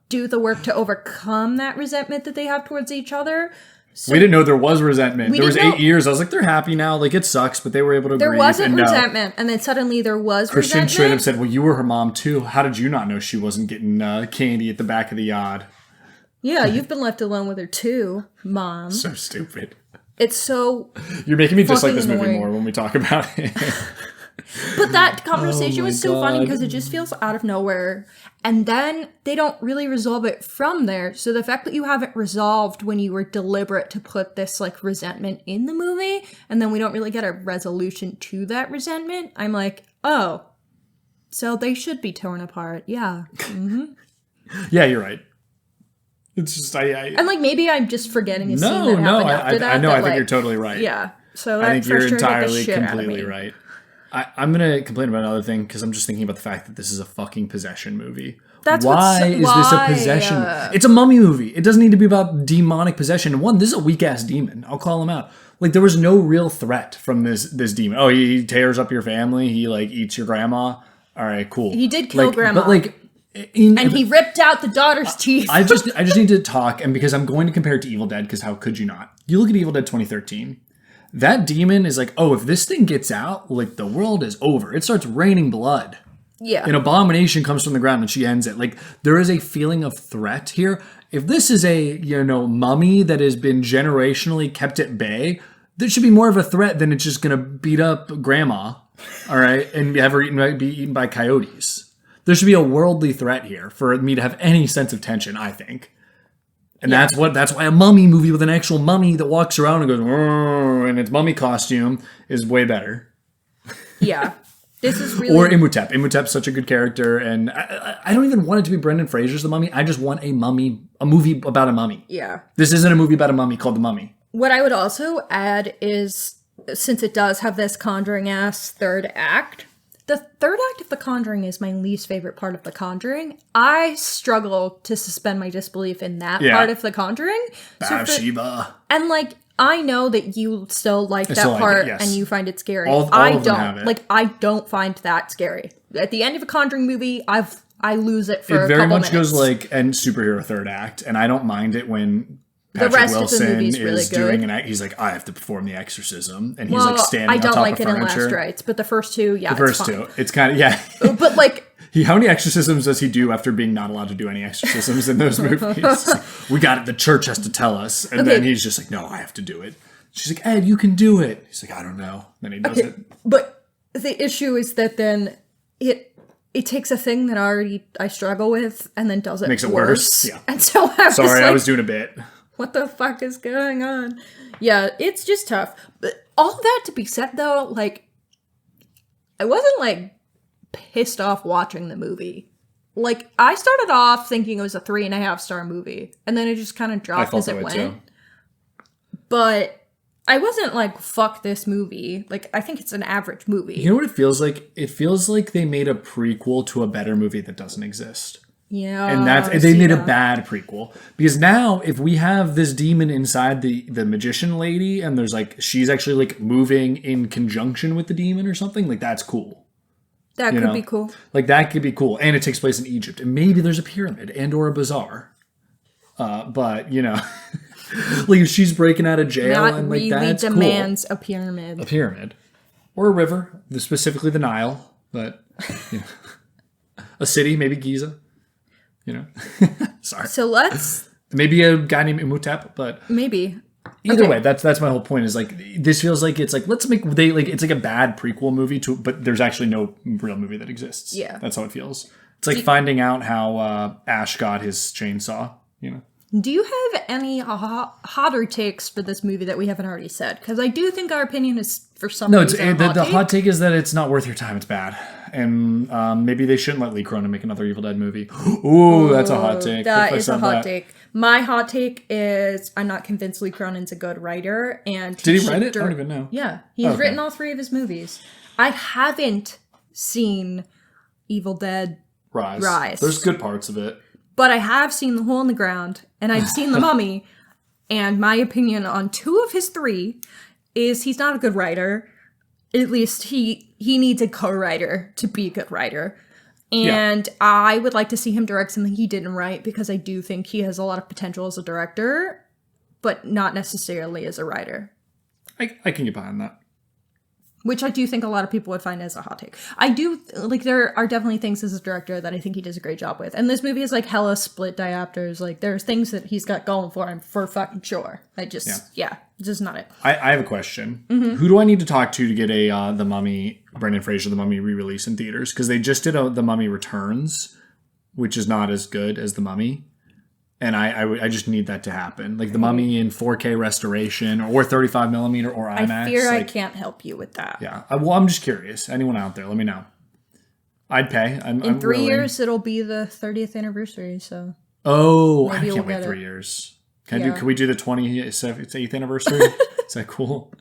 do the work to overcome that resentment that they have towards each other. So We didn't know there was resentment. We There was didn't 8 know- years. I was like, they're happy now. Like, it sucks, but they were able to there grieve. wasn't and no. resentment, and then suddenly there was Christian straight up resentment. said, well, you were her mom too. How did you not know she wasn't getting candy at the back of the yard? Yeah, you've been left alone with her too, Mom. So stupid. It's so... You're making me dislike Fucking this movie annoying. more when we talk about it. But that conversation Oh my was so funny God. because it just feels out of nowhere. And then they don't really resolve it from there. So the fact that you haven't resolved when you were deliberate to put this, like, resentment in the movie, and then we don't really get a resolution to that resentment, I'm like, oh, so they should be torn apart. Yeah. Yeah, you're right. It's just, And, like, maybe I'm just forgetting a scene that happened after that. I know, that, I think like, you're totally right. Yeah. So that I think you're frustrated the entirely, shit out of completely me. right. I'm going to complain about another thing because I'm just thinking about the fact that this is a fucking possession movie. That's why what's- is this a why, possession? It's a mummy movie. It doesn't need to be about demonic possession. One, this is a weak-ass demon. I'll call him out. Like, there was no real threat from this demon. Oh, he tears up your family. He, like, eats your grandma. All right, cool. He did kill Like, grandma. But, like... And he ripped out the daughter's teeth. I just need to talk, and because I'm going to compare it to Evil Dead, because how could you not? You look at Evil Dead 2013. That demon is like, oh, if this thing gets out, like, the world is over. It starts raining blood. Yeah. An abomination comes from the ground and she ends it. Like, there is a feeling of threat here. If this is a, mummy that has been generationally kept at bay, there should be more of a threat than it's just going to beat up grandma, all right, and have her be eaten by coyotes. There should be a worldly threat here for me to have any sense of tension, I think. And that's why a mummy movie with an actual mummy that walks around and goes, "Rrrr," in its mummy costume is way better. Yeah. This is really... Or Imhotep. Imhotep's such a good character, and I don't even want it to be Brendan Fraser's The Mummy. I just want a movie about a mummy. Yeah. This isn't a movie about a mummy called The Mummy. What I would also add is, since it does have this Conjuring-ass third act, the third act of The Conjuring is my least favorite part of The Conjuring. I struggle to suspend my disbelief in that part of The Conjuring. Bathsheba. And, like, I know that you still like still that like part it, yes. and you find it scary. All I of them don't. have it. Like, I don't find that scary. At the end of a Conjuring movie, I lose it for It a very couple much minutes. goes like and superhero third act, and I don't mind it when Patrick rest of the Wilson movie's is really doing good. an act. He's like, I have to perform the exorcism, and he's Well, like standing I on don't top like of it in furniture. Last Rites, but the first two, yeah, The first it's fine. two, it's kind of But, like, How many exorcisms does he do after being not allowed to do any exorcisms in those movies? We got it. The church has to tell us, and then he's just like, no, I have to do it. She's like, Ed, you can do it. He's like, I don't know. Then he does it. But the issue is that then it takes a thing that I struggle with and then does it Makes it worse. Yeah. And so I was doing a bit. What the fuck is going on? Yeah, it's just tough. But all that to be said, though, like, I wasn't, like, pissed off watching the movie. Like, I started off thinking it was a 3.5-star movie, and then it just kind of dropped as it went. Too. But I wasn't like, fuck this movie. Like, I think it's an average movie. You know what it feels like? It feels like they made a prequel to a better movie that doesn't exist. Yeah. And they made a bad prequel. Because now, if we have this demon inside the magician lady, and there's like, she's actually like moving in conjunction with the demon or something, like that's cool. That could be cool. Like that could be cool. And it takes place in Egypt. And maybe there's a pyramid and or a bazaar. But, you know, like if she's breaking out of jail Not and like really that's demands cool. a pyramid. A pyramid. Or a river, specifically the Nile. But, you know, a city, maybe Giza. You know, sorry. So let's maybe a guy named Imhotep, but maybe either way, that's my whole point. Is like this feels like it's like it's like a bad prequel movie to, but there's actually no real movie that exists. Yeah, that's how it feels. It's like finding out how Ash got his chainsaw. You know. Do you have any hotter takes for this movie that we haven't already said? Because I do think our opinion is for some reason the hot take is that it's not worth your time. It's bad, and maybe they shouldn't let Lee Cronin make another Evil Dead movie. Ooh, that's a hot take. That is a hot take. My hot take is I'm not convinced Lee Cronin's a good writer. And did he write it? I don't even know. Yeah, he's written all 3 of his movies. I haven't seen Evil Dead Rise. There's good parts of it. But I have seen The Hole in the Ground, and I've seen The Mummy, and my opinion on 2 of his 3 is he's not a good writer. At least he needs a co-writer to be a good writer. And I would like to see him direct something he didn't write, because I do think he has a lot of potential as a director, but not necessarily as a writer. I can get behind that. Which I do think a lot of people would find as a hot take. I do, like, there are definitely things as a director that I think he does a great job with. And this movie is, like, hella split diopters. Like, there's things that he's got going for him for fucking sure. I just, it's just not it. I have a question. Mm-hmm. Who do I need to talk to get a The Mummy, Brendan Fraser, The Mummy re-release in theaters? Because they just did The Mummy Returns, which is not as good as The Mummy. And I just need that to happen. Like The Mummy in 4K restoration or 35 millimeter or IMAX. I fear I can't help you with that. Yeah. Well, I'm just curious. Anyone out there, let me know. I'd pay. In 3 years, it'll be the 30th anniversary, so. Oh, I can't wait 3 years. Can we do the 28th anniversary? Is that cool?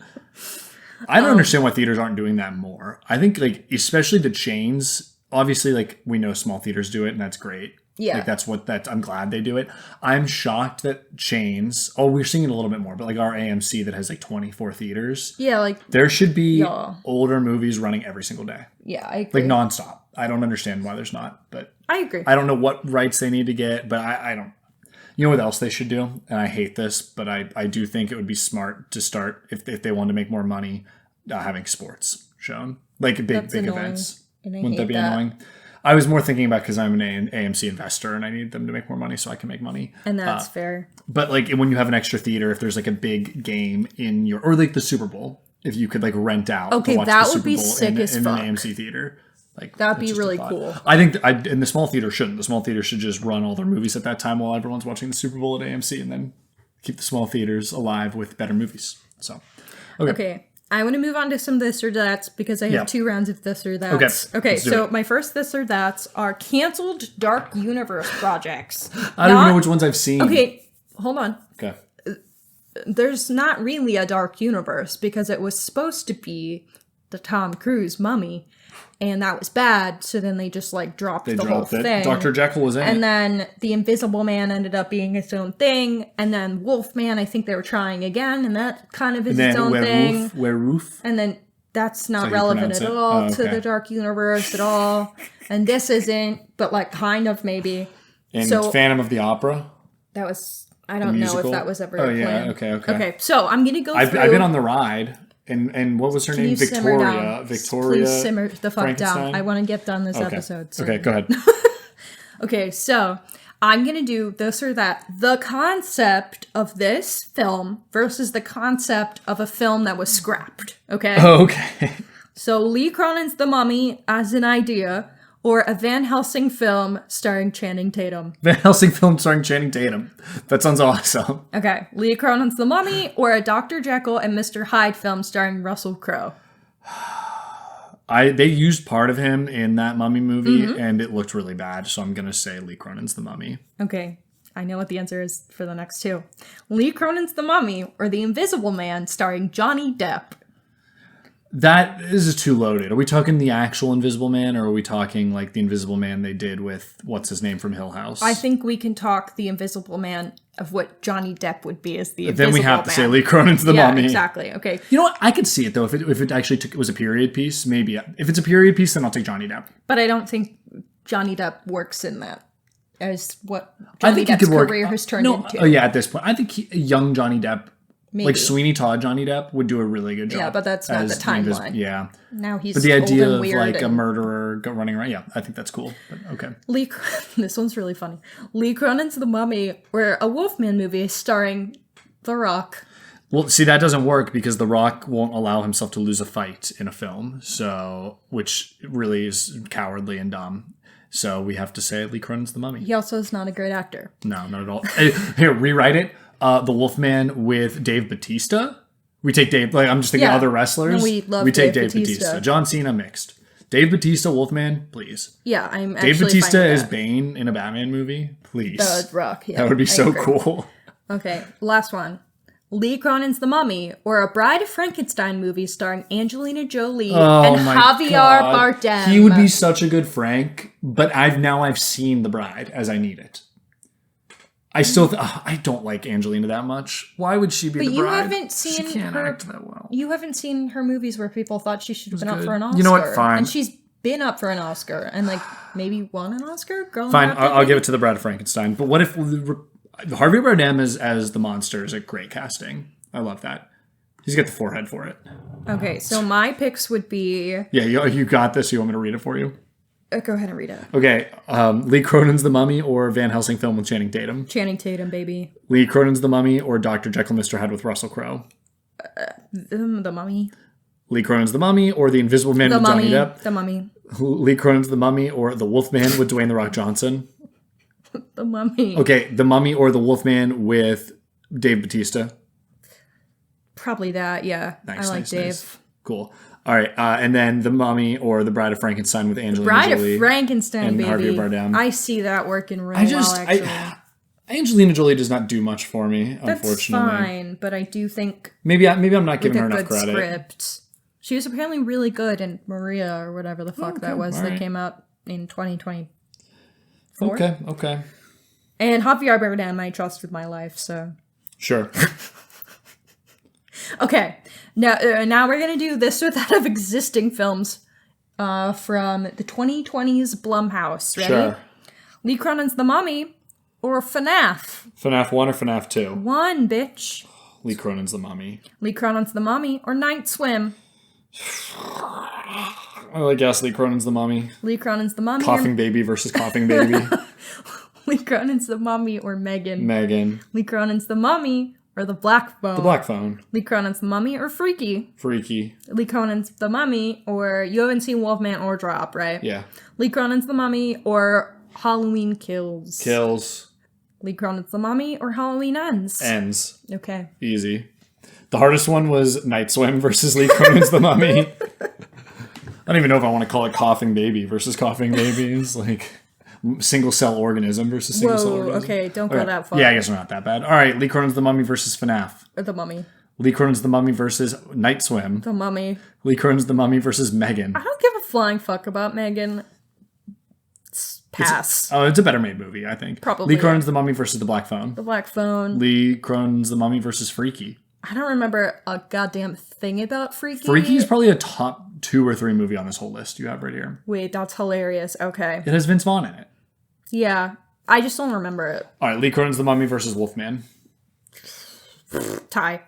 I don't understand why theaters aren't doing that more. I think, like, especially the chains, obviously, like, we know small theaters do it, and that's great. Yeah. Like I'm glad they do it. I'm shocked that chains, we're seeing it a little bit more, but like our AMC that has like 24 theaters. Yeah, like there should be older movies running every single day. Yeah, I agree. Like nonstop. I don't understand why there's not, but I agree. I don't know what rights they need to get, but I don't. You know what else they should do? And I hate this, but I do think it would be smart to start, if they want to make more money, having sports shown. Like big events. Wouldn't that be annoying? I was more thinking about because I'm an AMC investor and I need them to make more money so I can make money. And that's fair. But like when you have an extra theater, if there's like a big game in your, or like the Super Bowl, if you could like rent out to watch that the would Super be Bowl sick as in fuck. an AMC theater. Like that'd be really cool. I think and the small theater shouldn't. The small theater should just run all their movies at that time while everyone's watching the Super Bowl at AMC and then keep the small theaters alive with better movies. So, okay. I want to move on to some this or that's because I have 2 rounds of this or that's. Okay, so my first this or that's are canceled Dark Universe projects. I don't even know which ones I've seen. Okay, hold on. Okay. There's not really a Dark Universe because it was supposed to be the Tom Cruise Mummy, and that was bad, so then they just like dropped the whole thing. Dr. Jekyll was in it. And then the Invisible Man ended up being its own thing, and then Wolfman, I think they were trying again, and that kind of is its own thing. Werewolf? And then that's not relevant at all to the Dark Universe at all. And this isn't, but like kind of maybe. And Phantom of the Opera? That was, I don't know if that was ever a plan. Okay, so I'm going to go through. I've been on the ride. And what was her name? Victoria. Please simmer the fuck down. I want to get done this episode. So. Okay, go ahead. Okay, so I'm going to do this or that. The concept of this film versus the concept of a film that was scrapped. Okay? Okay. So Lee Cronin's The Mummy as an idea, or a Van Helsing film starring Channing Tatum. Van Helsing film starring Channing Tatum. That sounds awesome. Okay, Lee Cronin's The Mummy, or a Dr. Jekyll and Mr. Hyde film starring Russell Crowe. They used part of him in that Mummy movie, and it looked really bad, so I'm going to say Lee Cronin's The Mummy. Okay, I know what the answer is for the next two. Lee Cronin's The Mummy, or The Invisible Man starring Johnny Depp. That is too loaded. Are we talking the actual Invisible Man, or are we talking like the Invisible Man they did with what's his name from Hill House? I think we can talk the Invisible Man of what Johnny Depp would be as the Invisible Man. Then we have to say Lee Cronin's The Mummy. Yeah, exactly. Okay. You know what? I could see it though if it actually was a period piece. Maybe if it's a period piece, then I'll take Johnny Depp. But I don't think Johnny Depp works in that as what I Johnny think he Depp's could work. career has turned into. Oh yeah, at this point, I think young Johnny Depp. Maybe. Like Sweeney Todd Johnny Depp would do a really good job. Yeah, but that's not the timeline. Yeah. Now he's But the old idea and of weird like a and- murderer running around, yeah, I think that's cool. But okay. This one's really funny. Lee Cronin's The Mummy, or a Wolfman movie starring The Rock. Well, see, that doesn't work because The Rock won't allow himself to lose a fight in a film, so which really is cowardly and dumb. So we have to say Lee Cronin's The Mummy. He also is not a great actor. No, not at all. Here, rewrite it. The Wolfman with Dave Bautista. We take Dave. Like I'm just thinking Yeah. other wrestlers. No, we love take Dave Dave Bautista. John Cena mixed. Dave Bautista, Wolfman, please. Yeah, I'm Dave actually Bautista fine with is that. Bane in a Batman movie, please. The Rock, yeah. That would be I so agree. cool. Okay, last one. Lee Cronin's The Mummy, or a Bride of Frankenstein movie starring Angelina Jolie and my Javier God. Bardem. He would be such a good Frank, but I've seen The Bride as I need it. I still I don't like Angelina that much. Why would she be But the you bride? haven't seen she can't her. act that well. You haven't seen her movies where people thought she should have been up good. for an Oscar. You know what? Fine. And she's been up for an Oscar and like maybe won an Oscar. Girl in Fine, the Outfit, I'll give maybe? it to the Bride of Frankenstein. But what if Harvey Bardem as the monster is a great casting? I love that. He's got the forehead for it. Okay, so my picks would be. Yeah, you got this. You want me to read it for you? Go ahead and read it. Okay, Lee Cronin's The Mummy or Van Helsing film with Channing Tatum? Channing Tatum, baby. Lee Cronin's The Mummy or Dr. Jekyll, Mr. Hyde with Russell Crowe? The Mummy. Lee Cronin's The Mummy or The Invisible Man The with Mummy. Johnny Depp? The Mummy. Lee Cronin's The Mummy or The Wolfman with Dwayne The Rock Johnson? The Mummy. Okay, The Mummy or The Wolfman with Dave Bautista? Probably that, yeah. Nice, I like nice, Dave. nice. Cool. All right, and then The Mummy or The Bride of Frankenstein with Angelina Bride Jolie of Frankenstein, and baby. Harvey Bardem. I see that working really well, actually. Angelina Jolie does not do much for me, That's unfortunately. fine, but I do think Maybe I'm not with giving a her enough good credit. script. She was apparently really good in Maria or whatever the fuck that was all that right. came out in 2024. Okay. And Javier Bardem I trust with my life, so. Sure. Okay, now we're gonna do this or that of existing films from the 2020s Blumhouse. Ready? Sure. Lee Cronin's The Mummy or FNAF? FNAF 1 or FNAF 2? One, bitch. Lee Cronin's The Mummy. Lee Cronin's The Mummy or Night Swim? I guess Lee Cronin's The Mummy. Lee Cronin's The Mummy Coughing Baby versus Coughing Baby. or Lee Cronin's The Mummy or Megan? Megan. Lee Cronin's The Mummy or The Black Phone? The Black Phone. Lee Cronin's The Mummy or Freaky? Freaky. Lee Cronin's The Mummy or you haven't seen Wolfman or Drop, right? Yeah. Lee Cronin's The Mummy or Halloween Kills? Kills. Lee Cronin's The Mummy or Halloween Ends? Ends. Okay. Easy. The hardest one was Night Swim versus Lee Cronin's The Mummy. I don't even know if I want to call it Coughing Baby versus Coughing Baby. It's like single cell organism versus single cell Whoa, organism. okay, don't go Okay. that far. Yeah, I guess we're not that bad. All right, Lee Cronin's The Mummy versus FNAF. Or The Mummy. Lee Cronin's The Mummy versus Night Swim. The Mummy. Lee Cronin's The Mummy versus Megan. I don't give a flying fuck about Megan. Pass. Oh, it's a better made movie, I think. Probably, Lee Cronin's The Mummy versus The Black Phone. The Black Phone. Lee Cronin's The Mummy versus Freaky. I don't remember a goddamn thing about Freaky. Freaky is probably a top 2 or 3 movie on this whole list you have right here. Wait, that's hilarious. Okay. It has Vince Vaughn in it. Yeah. I just don't remember it. All right, Lee Cronin's The Mummy versus Wolfman. Tie.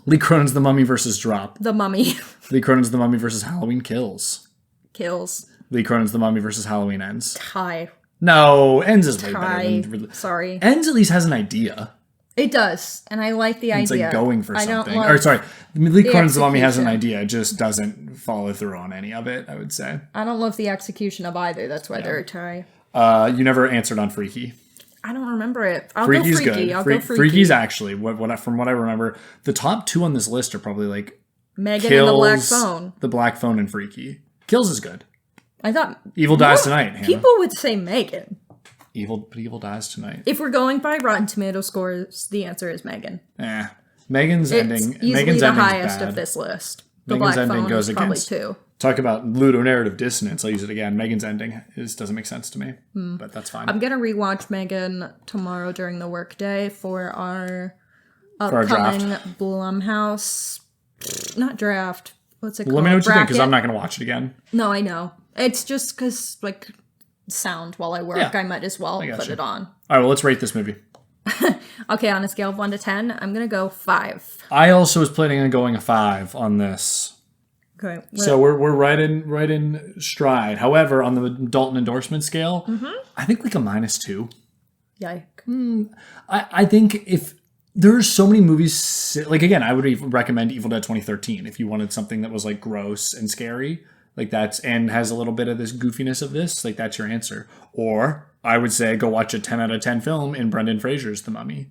Lee Cronin's The Mummy versus Drop. The Mummy. Lee Cronin's The Mummy versus Halloween Kills. Kills. Lee Cronin's The Mummy versus Halloween Ends. Tie. No, Ends is way better Tie. than... Sorry. Ends at least has an idea. It does, and I like the It's idea. like going for I something. don't love Or sorry, Lee Cronin's The Mummy has an execution. idea, it just doesn't follow through on any of it, I would say. I don't love the execution of either. That's why they're a tie. You never answered on Freaky. I don't remember it. I'll Freaky's go Freaky. good. I'll go Freaky. Freaky's actually, from what I remember, the top two on this list are probably like Megan Kills, and the Black Phone. The Black Phone and Freaky. Kills is good. I thought Evil Dies Tonight, Hannah. people would say Megan. Evil Dies Tonight. If we're going by Rotten Tomato scores, the answer is Megan. Megan's It's ending. easily Megan's the ending's highest bad. of this list. The Megan's Black ending Phone goes is probably against. 2. Talk about ludonarrative dissonance. I'll use it again. Megan's ending doesn't make sense to me, but that's fine. I'm gonna rewatch Megan tomorrow during the workday for our our upcoming draft. Blumhouse, not draft. What's it called? Let me know what you think, because Bracket. I'm not going to watch it again. No, I know. It's just because like sound while I work. Yeah, I might as well put gotcha. it on. All right, well, let's rate this movie. Okay, on a scale of 1 to 10, I'm gonna go 5. I also was planning on going a 5 on this. Okay. So we're right in stride. However, on the Dalton endorsement scale, I think like a -2. Yike. I think if there are so many movies, like again, I would recommend Evil Dead 2013 if you wanted something that was like gross and scary, like that's and has a little bit of this goofiness of this, like that's your answer. Or I would say go watch a 10 out of 10 film in Brendan Fraser's The Mummy.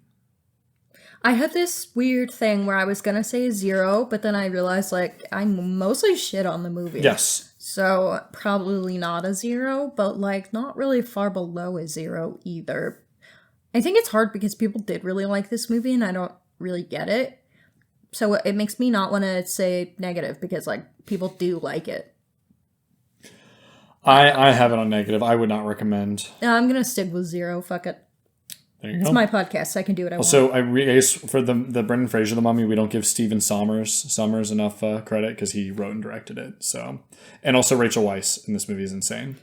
I had this weird thing where I was gonna say 0, but then I realized like I mostly shit on the movie. Yes. So probably not a 0, but like not really far below a 0 either. I think it's hard because people did really like this movie and I don't really get it. So it makes me not want to say negative because like people do like it. I have it on negative. I would not recommend. I'm gonna stick with 0. Fuck it. There you It's go. my podcast. So I can do what I want. Also, for the Brendan Fraser The Mummy, we don't give Stephen Sommers enough credit because he wrote and directed it. So, and also Rachel Weisz in this movie is insane.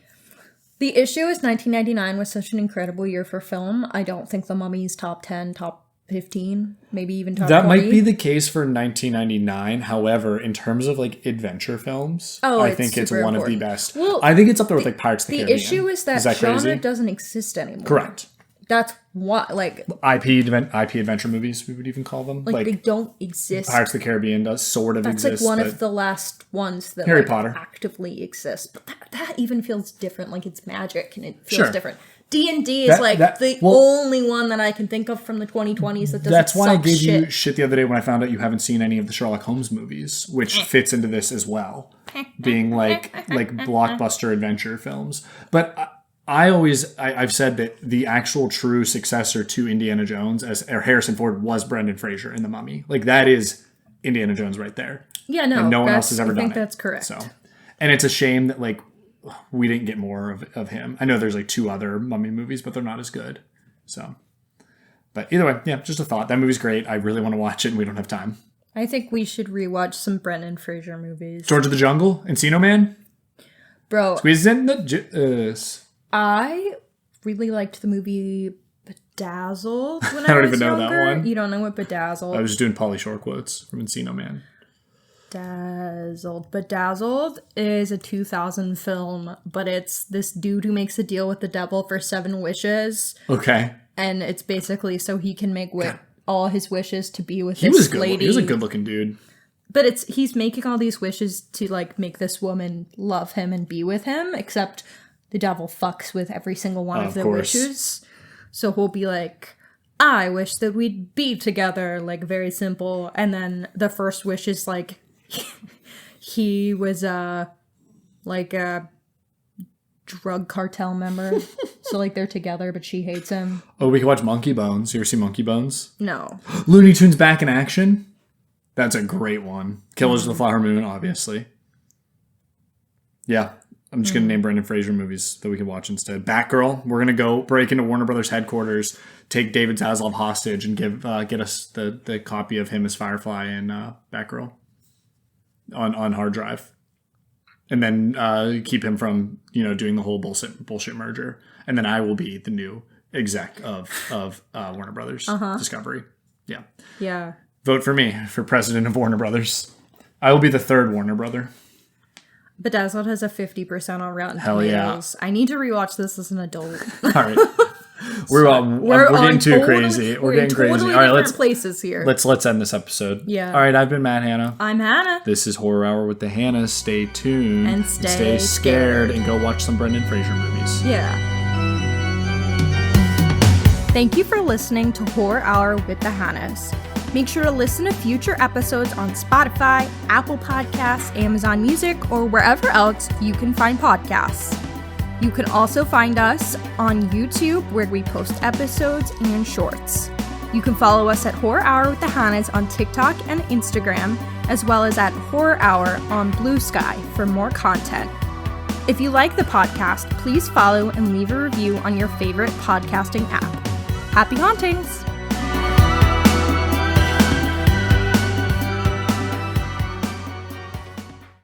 The issue is 1999 was such an incredible year for film. I don't think The Mummy's top 10, top 15, maybe even top 20. That might be the case for 1999. However, in terms of like adventure films, I it's think it's super one important. of the best. Well, I think it's up there with like Pirates of the The Caribbean. issue is that crazy? genre doesn't exist anymore. Correct. That's what, like IP adventure movies, we would even call them. they don't exist. Pirates of the Caribbean does sort of That's exist. like one but of the last ones that Harry like, Potter. actively exist. But that even feels different. Like it's magic and it feels Sure. different. D&D is the only one that I can think of from the 2020s that doesn't That's why I suck gave shit. you shit the other day when I found out you haven't seen any of the Sherlock Holmes movies, which fits into this as well, being like blockbuster adventure films. But I've said that the actual true successor to Indiana Jones or Harrison Ford was Brendan Fraser in The Mummy. Like that is Indiana Jones right there. Yeah, no, And no one else has ever I done think it. that's correct. So, and it's a shame that like we didn't get more of him. I know there's like 2 other Mummy movies, but they're not as good. So, but either way, yeah, just a thought. That movie's great. I really want to watch it, and we don't have time. I think we should rewatch some Brendan Fraser movies. George of the Jungle, Encino Man, Bro, Squeeze in the juice. I really liked the movie Bedazzled when I don't was even know that younger. one. You don't know what Bedazzled? I was just doing Pauly Shore quotes from Encino Man. Bedazzled is a 2000 film, but it's this dude who makes a deal with the devil for 7 wishes, Okay, and it's basically so he can make all his wishes to be with he this was good. lady. He was a good-looking dude. But he's making all these wishes to like make this woman love him and be with him, except the devil fucks with every single one of their course. wishes. So he'll be like, I wish that we'd be together, like very simple. And then the first wish is like he was like a drug cartel member. So like they're together, but she hates him. Oh, we can watch Monkey Bones. You ever see Monkey Bones? No. Looney Tunes Back in Action. That's a great one. Killers of the Flower Moon, obviously. Yeah. I'm just going to name Brendan Fraser movies that we can watch instead. Batgirl. We're going to go break into Warner Brothers headquarters, take David Zaslav hostage, and get us the copy of him as Firefly and Batgirl on hard drive. And then keep him from, doing the whole bullshit merger. And then I will be the new exec of Warner Brothers Discovery. Yeah. Yeah. Vote for me for president of Warner Brothers. I will be the 3rd Warner brother. Bedazzled has a 50% on Rotten Hell yeah. Tomatoes. I need to rewatch this as an adult. All right. We're getting too crazy. We're getting crazy. Totally All right, different places here. Let's end this episode. Yeah. All right, I've been Matt Hannah. I'm Hannah. This is Horror Hour with the Hannahs. Stay tuned And stay scared and go watch some Brendan Fraser movies. Yeah. Thank you for listening to Horror Hour with the Hannahs. Make sure to listen to future episodes on Spotify, Apple Podcasts, Amazon Music, or wherever else you can find podcasts. You can also find us on YouTube, where we post episodes and shorts. You can follow us at Horror Hour with the Hannahs on TikTok and Instagram, as well as at Horror Hour on Blue Sky for more content. If you like the podcast, please follow and leave a review on your favorite podcasting app. Happy hauntings!